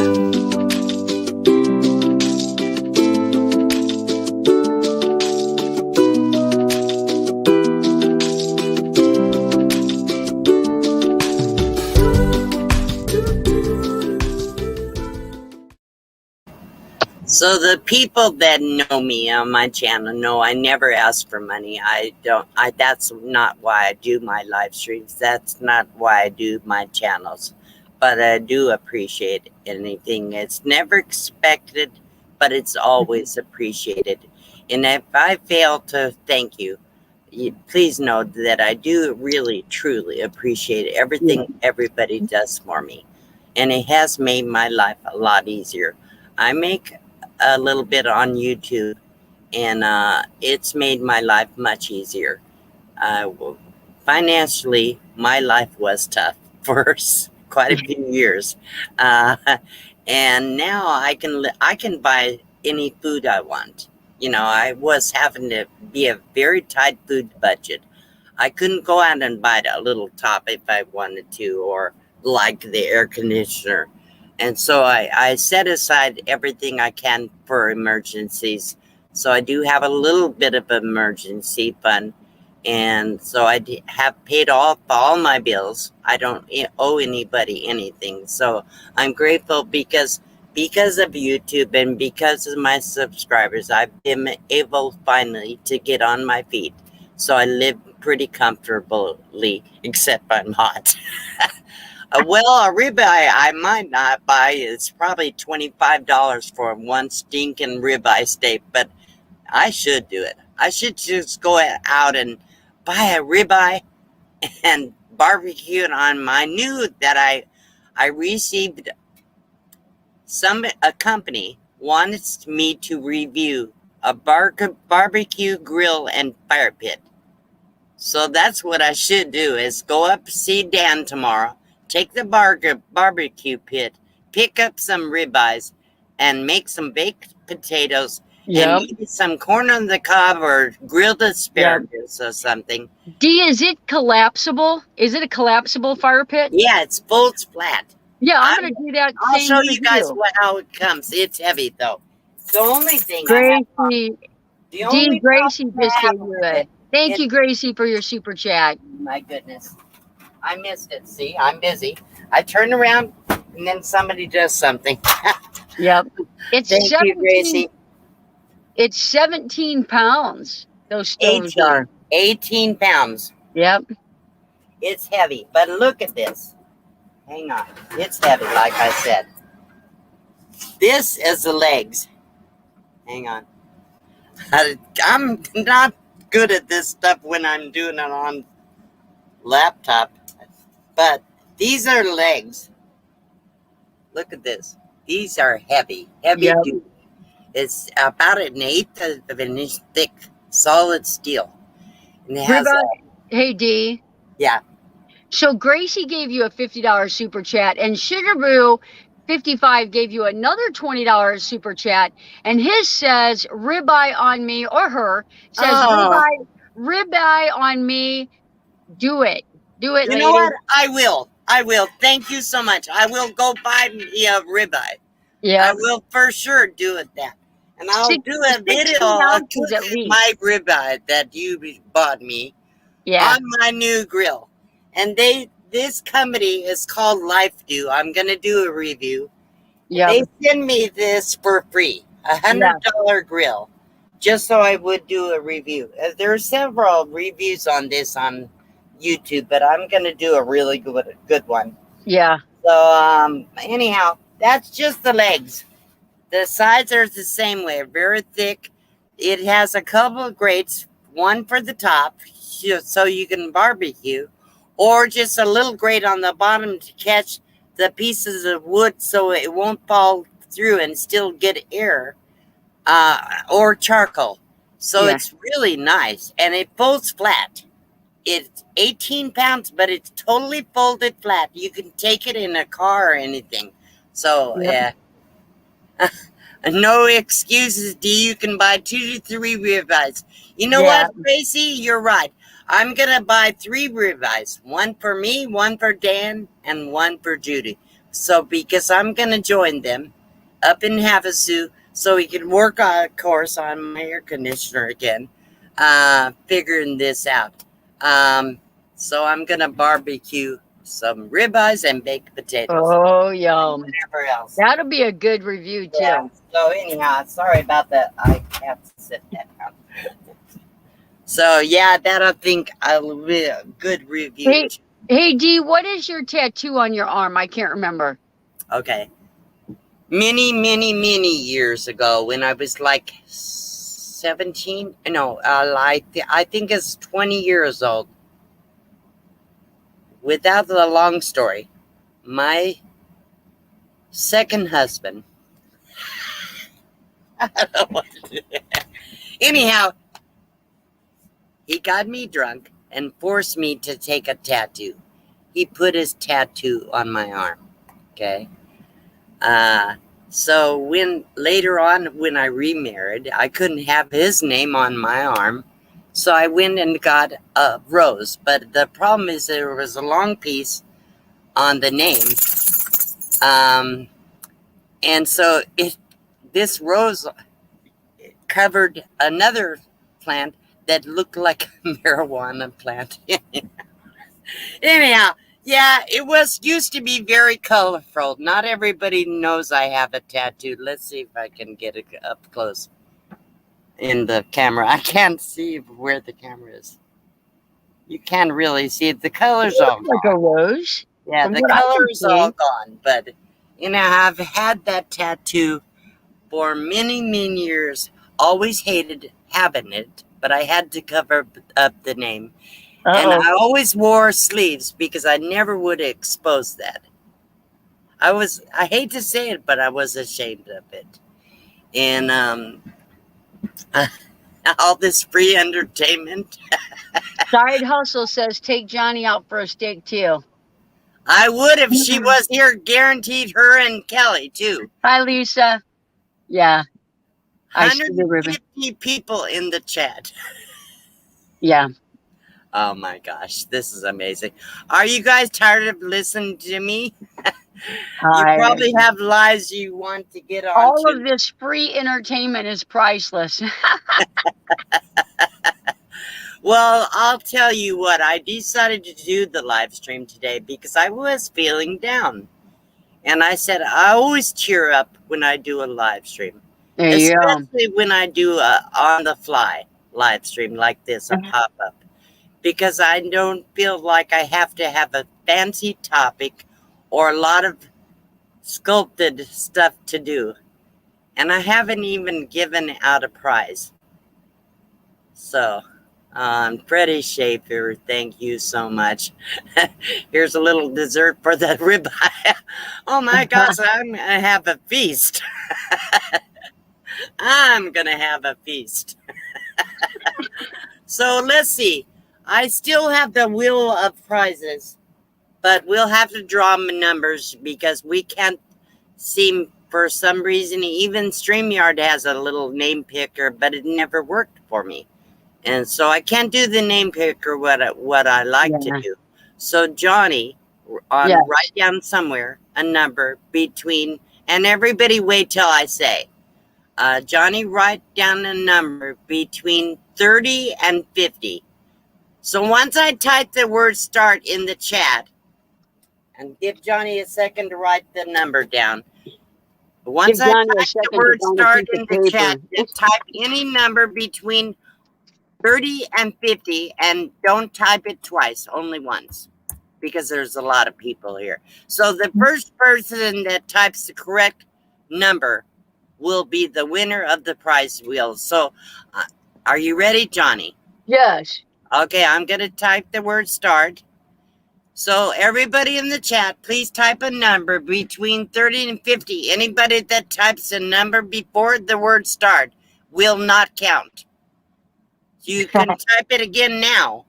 So the people that know me on my channel know I never ask for money. That's not why I do my live streams. That's not why I do my channels. But I do appreciate anything. It's never expected, but it's always appreciated. And if I fail to thank you, please know that I do really, truly appreciate everything everybody does for me. And it has made my life a lot easier. I make a little bit on YouTube, and it's made my life much easier. Uh, Financially, my life was tough for quite a few years, uh, and now I can buy any food I want. You know, I was having to be a very tight food budget. I couldn't go out and buy a little top if I wanted to, or like the air conditioner. And so I set aside everything I can for emergencies. So I do have a little bit of emergency fund. And so have paid off all my bills. I don't owe anybody anything. So I'm grateful because of YouTube and because of my subscribers, I've been able finally to get on my feet. So I live pretty comfortably, except I'm hot. Well, a ribeye I might not buy. It's probably $25 for one stinking ribeye steak, but I should do it. I should just go out and buy a ribeye and barbecue it on my new that I received a company wants me to review a barbecue grill and fire pit. So that's what I should do is go up see Dan tomorrow, take the barbecue pit, pick up some ribeyes, and make some baked potatoes and maybe some corn on the cob or grilled asparagus or something. D, is it collapsible? Is it a collapsible fire pit? Yeah, it folds flat. Yeah, I'm going to do that. I'll Same show for you guys you. how it comes. It's heavy though. The only thing I have, Gracie, the D, only Gracie problem just I gave have you with a. it, Thank you, Gracie, for your super chat. my goodness. I missed it. See, I'm busy. I turn around and then somebody does something. Yep. It's Thank you, 17. Gracie. It's 17 pounds. Those stones 18. are. 18 pounds. Yep. It's heavy, but look at this. Hang on. It's heavy, like I said. This is the legs. Hang on. I'm not good at this stuff when I'm doing it on laptop, but these are legs. Look at this. These are heavy duty. It's about an eighth of an inch thick, solid steel. And it has Hey, D. yeah. So Gracie gave you a $50 super chat, and Sugarboo 55 gave you another $20 super chat, and his says ribeye on me, or her says ribeye on me. Do it, You lady. know what? I will. Thank you so much. I will go buy me a ribeye. Yeah, I will for sure do it that. And I'll do a video 16 of ounces at cooking least. my ribeye that you bought me on my new grill. And this company is called LifeDo. I'm gonna do a review. Yeah. They send me this for free, $100 grill, just so I would do a review. There are several reviews on this on YouTube, but I'm gonna do a really good one. Yeah. So anyhow, that's just the legs. The sides are the same way, very thick. It has a couple of grates, one for the top, so you can barbecue, or just a little grate on the bottom to catch the pieces of wood so it won't fall through and still get air, or charcoal. So it's really nice, and it folds flat. It's 18 pounds, but it's totally folded flat. You can take it in a car or anything. So, No excuses, D. You can buy 2 to 3 ribeyes. You know Yeah. what, Tracy? You're right. I'm going to buy 3 ribeyes. 1 for me, 1 for Dan, and 1 for Judy. So, because I'm going to join them up in Havasu so we can work, of course, on my air conditioner again, figuring this out. So I'm going to barbecue some ribeyes and baked potatoes. Oh, And yum. whatever else. That'll be a good review too. Yeah. So anyhow, sorry about that. I have to sit that down. So yeah, that I think will be a good review. Hey, Dee, what is your tattoo on your arm? I can't remember. Okay. Many years ago, when I was like 17, no, I think it's 20 years old. Without the long story, my second husband. Anyhow, he got me drunk and forced me to take a tattoo. He put his tattoo on my arm. Okay. So when later on, when I remarried, I couldn't have his name on my arm. So I went and got a rose. But the problem is there was a long piece on the name. And so this rose covered another plant that looked like a marijuana plant. Anyhow, yeah, it used to be very colorful. Not everybody knows I have a tattoo. Let's see if I can get it up close in the camera. I can't see where the camera is. You can't really see it. The color's all Like a gone. rose. Yeah, the color's all gone. But, I've had that tattoo for many years. Always hated having it, but I had to cover up the name. And I always wore sleeves because I never would expose that. I hate to say it, but I was ashamed of it. And all this free entertainment. Side Hustle says take Johnny out for a steak too. I would if she was here, guaranteed her and Kelly too. Hi, Lisa. Yeah. 150 people in the chat. Yeah. Oh my gosh, this is amazing. Are you guys tired of listening to me? You probably have lives you want to get on. All of this free entertainment is priceless. Well, I'll tell you what, I decided to do the live stream today because I was feeling down. And I said, I always cheer up when I do a live stream. Especially when I do a on-the-fly live stream like this, a pop-up. Because I don't feel like I have to have a fancy topic or a lot of sculpted stuff to do. And I haven't even given out a prize. So, Freddie Schaefer, thank you so much. Here's a little dessert for the ribeye. Oh my gosh, I'm going to have a feast. I'm going to have a feast. So, let's see. I still have the wheel of prizes, but we'll have to draw numbers because we can't seem, for some reason, even StreamYard has a little name picker, but it never worked for me. And so I can't do the name picker what I like to do. So Johnny, write down somewhere a number between, and everybody wait till I say, Johnny, write down a number between 30 and 50. So once I type the word start in the chat, and give Johnny a second to write the number down. Once I type the word start in the chat, just type any number between 30 and 50, and don't type it twice, only once, because there's a lot of people here. So the first person that types the correct number will be the winner of the prize wheel. So are you ready, Johnny? Yes. Okay, I'm going to type the word start. So everybody in the chat, please type a number between 30 and 50. Anybody that types a number before the word start will not count. You can type it again now,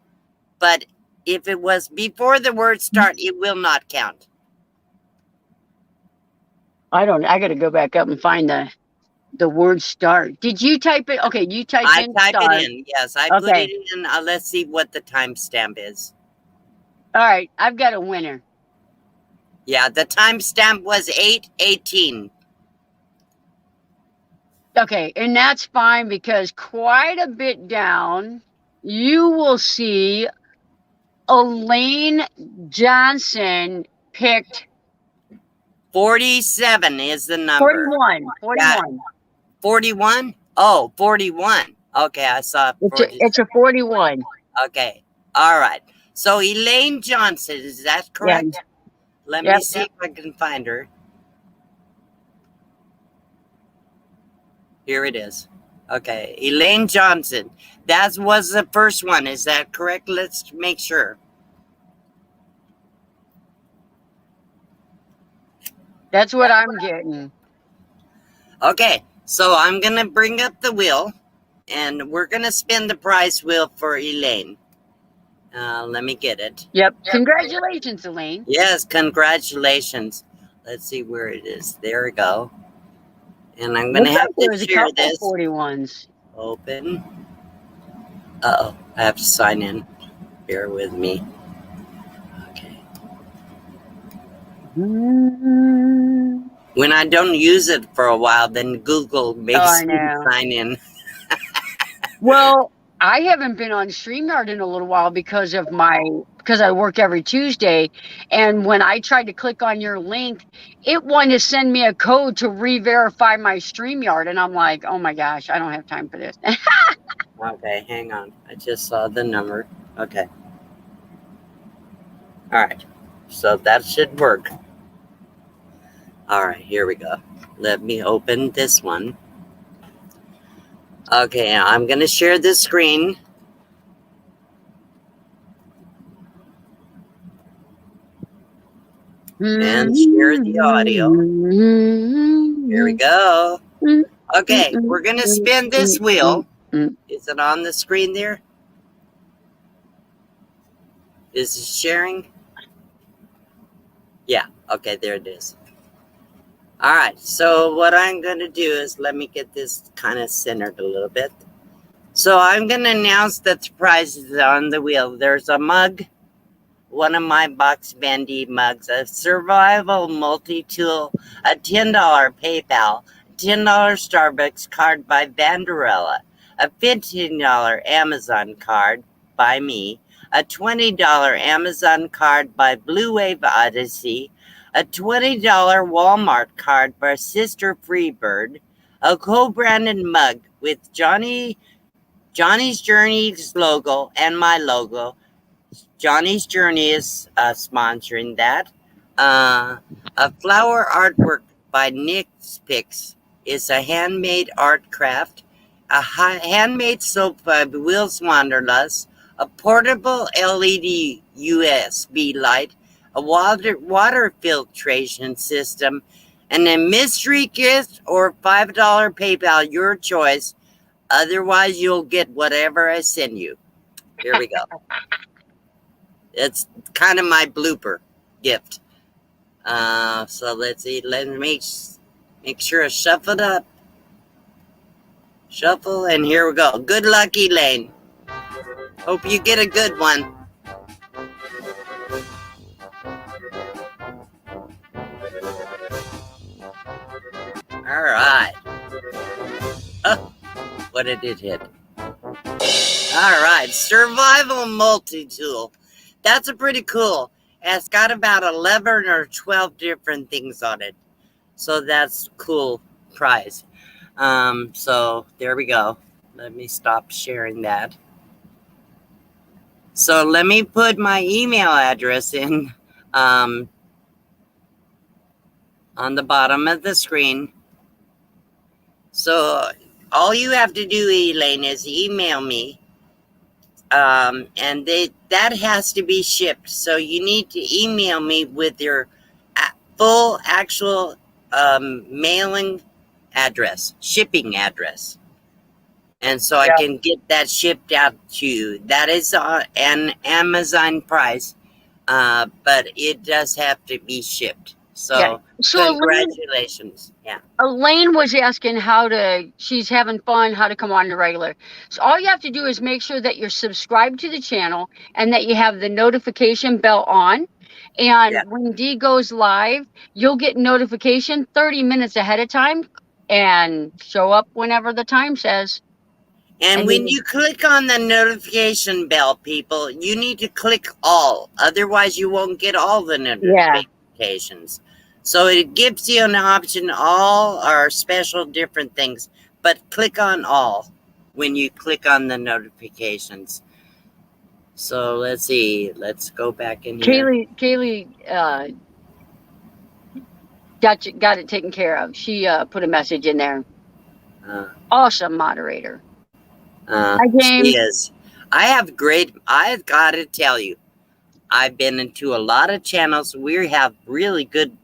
but if it was before the word start, it will not count. I got to go back up and find the The word start. Did you type it? Okay, you typed I in type it start. in. Yes, I put Okay. it in. Let's see what the timestamp is. All right. I've got a winner. Yeah, the timestamp was 8:18. Okay, and that's fine because quite a bit down, you will see Elaine Johnson picked 47 is the number. 41. Yeah, 41. 41? Oh, 41. Okay, I saw It's 47. a 41. Okay, all right. So Elaine Johnson, is that Yeah. correct? Let me Yep. see if I can find her. Here it is. Okay, Elaine Johnson. That was the first one. Is that correct? Let's make sure. That's what I'm getting. Okay, so I'm going to bring up the wheel, and we're going to spin the prize wheel for Elaine. Let me get it. Yep. Congratulations, Elaine. Yes, congratulations. Let's see where it is. There we go. And I'm going to Looks have like there to was a share couple this. 41s. Open. Uh-oh, I have to sign in. Bear with me. Okay. When I don't use it for a while, then Google makes me sign in. Well, I haven't been on StreamYard in a little while because I work every Tuesday. And when I tried to click on your link, it wanted to send me a code to re-verify my StreamYard. And I'm like, oh my gosh, I don't have time for this. Okay, hang on. I just saw the number. Okay. All right. So that should work. All right, here we go. Let me open this one. Okay, I'm going to share this screen. And share the audio. Here we go. Okay, we're going to spin this wheel. Is it on the screen there? Is it sharing? Yeah, okay, there it is. All right, so what I'm going to do is let me get this kind of centered a little bit. So I'm going to announce that the prizes on the wheel. There's a mug, one of my Box Bandy mugs, a survival multi-tool, a $10 PayPal, $10 Starbucks card by Vanderella, a $15 Amazon card by me, a $20 Amazon card by Blue Wave Odyssey, a $20 Walmart card by Sister Freebird, a co-branded mug with Johnny's Journey's logo and my logo. Johnny's Journey is sponsoring that. A flower artwork by Nick's Picks is a handmade art craft. A handmade soap by Will's Wanderlust. A portable LED USB light. A water filtration system. And a mystery gift or $5 PayPal, your choice. Otherwise, you'll get whatever I send you. Here we go. It's kind of my blooper gift. So let's see. Let me make sure I shuffle it up. Shuffle, and here we go. Good luck, Elaine. Hope you get a good one. All right. Oh, what did it hit? All right. Survival multi-tool. That's a pretty cool. It's got about 11 or 12 different things on it. So that's cool prize. So there we go. Let me stop sharing that. So let me put my email address in on the bottom of the screen. So all you have to do, Elaine, is email me. And that has to be shipped. So you need to email me with your full actual mailing address, shipping address. And so I can get that shipped out to you. That is an Amazon price, but it does have to be shipped. Yeah. So So congratulations. Yeah. Elaine was asking she's having fun, how to come on the regular. So all you have to do is make sure that you're subscribed to the channel and that you have the notification bell on. Yeah. And when Dee goes live, you'll get notification 30 minutes ahead of time and show up whenever the time says. And And when you, you click on the notification bell, people, you need to click all. Otherwise, you won't get all the yeah, notifications. So it gives you an option, all are special different things, but click on all when you click on the notifications. So let's see. Let's go back in here. Kaylee got it taken care of. She put a message in there. Uh, Awesome moderator. Hi, she James. is. I've got to tell you, I've been into a lot of channels. We have really good,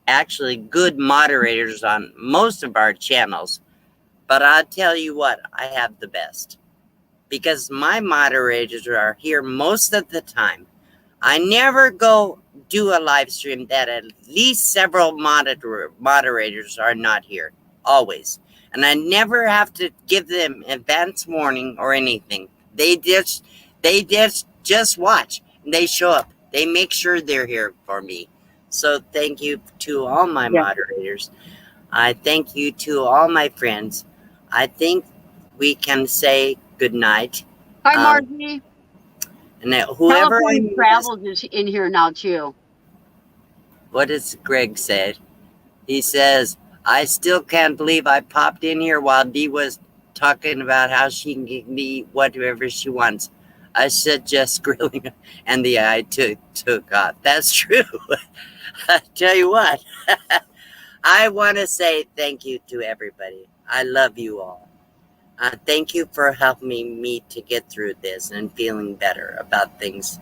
actually good moderators on most of our channels. But I'll tell you what, I have the best. Because my moderators are here most of the time. I never go do a live stream that at least several moderators are not here. Always. And I never have to give them advance warning or anything. They just watch. And they show up. They make sure they're here for me. So thank you to all my moderators. I thank you to all my friends. I think we can say good night. Hi, Margie. And whoever I California missed, Travels is in here now too. what does Greg said? He says, I still can't believe I popped in here while Dee was talking about how she can give me whatever she wants. I said just grilling, and the eye took off. That's true. I tell you what, I want to say thank you to everybody. I love you all. Thank you for helping me to get through this and feeling better about things.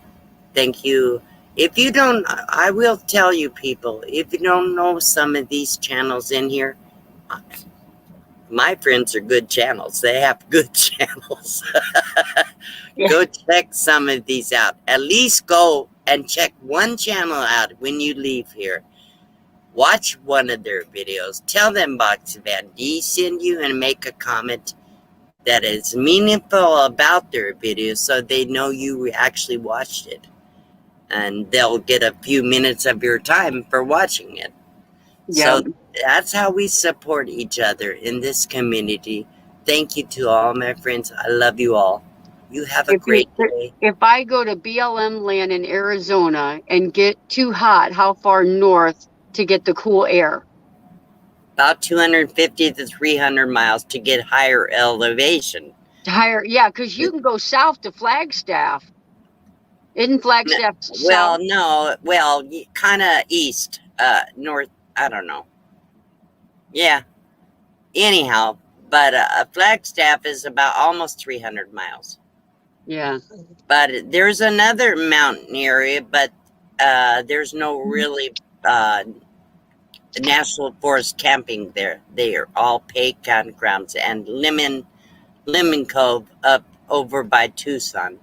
Thank you. If you don't, I will tell you people, if you don't know some of these channels in here, my friends are good channels. They have good channels. Yeah. Go check some of these out. At least go and check one channel out when you leave here. Watch one of their videos. Tell them Box Van D send you and make a comment that is meaningful about their video so they know you actually watched it. And they'll get a few minutes of your time for watching it. Yeah. So that's how we support each other in this community. Thank you to all my friends. I love you all. You have a great day. If I go to BLM land in Arizona and get too hot, how far north to get the cool air? About 250 to 300 miles to get higher elevation. Higher, yeah, because you can go south to Flagstaff. Isn't Flagstaff Well, south? no, well, kind of east, north, I don't know. Yeah, anyhow, but Flagstaff is about almost 300 miles. Yeah. But there's another mountain area, but there's no really national forest camping there. They are all paid campgrounds and Lemon Cove up over by Tucson.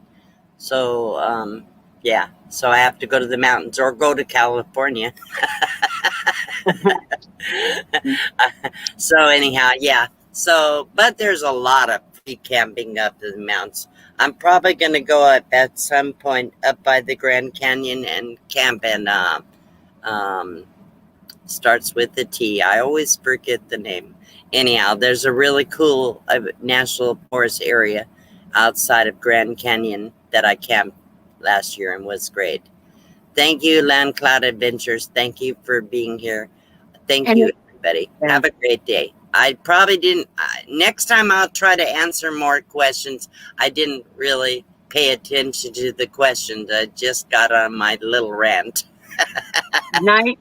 So, yeah. So I have to go to the mountains or go to California. So anyhow, yeah. So, but there's a lot of free camping up in the mountains. I'm probably going to go up at some point up by the Grand Canyon and camp and starts with a T. I always forget the name. Anyhow, there's a really cool national forest area outside of Grand Canyon that I camped last year and was great. Thank you, Land Cloud Adventures. Thank you for being here. Thank you, everybody. Yeah. Have a great day. I probably didn't. Next time I'll try to answer more questions. I didn't really pay attention to the questions. I just got on my little rant. Night,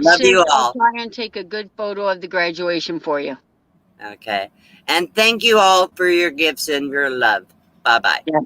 Love Sid, you I'll all. try and take a good photo of the graduation for you. Okay. And thank you all for your gifts and your love. Bye-bye. Yeah.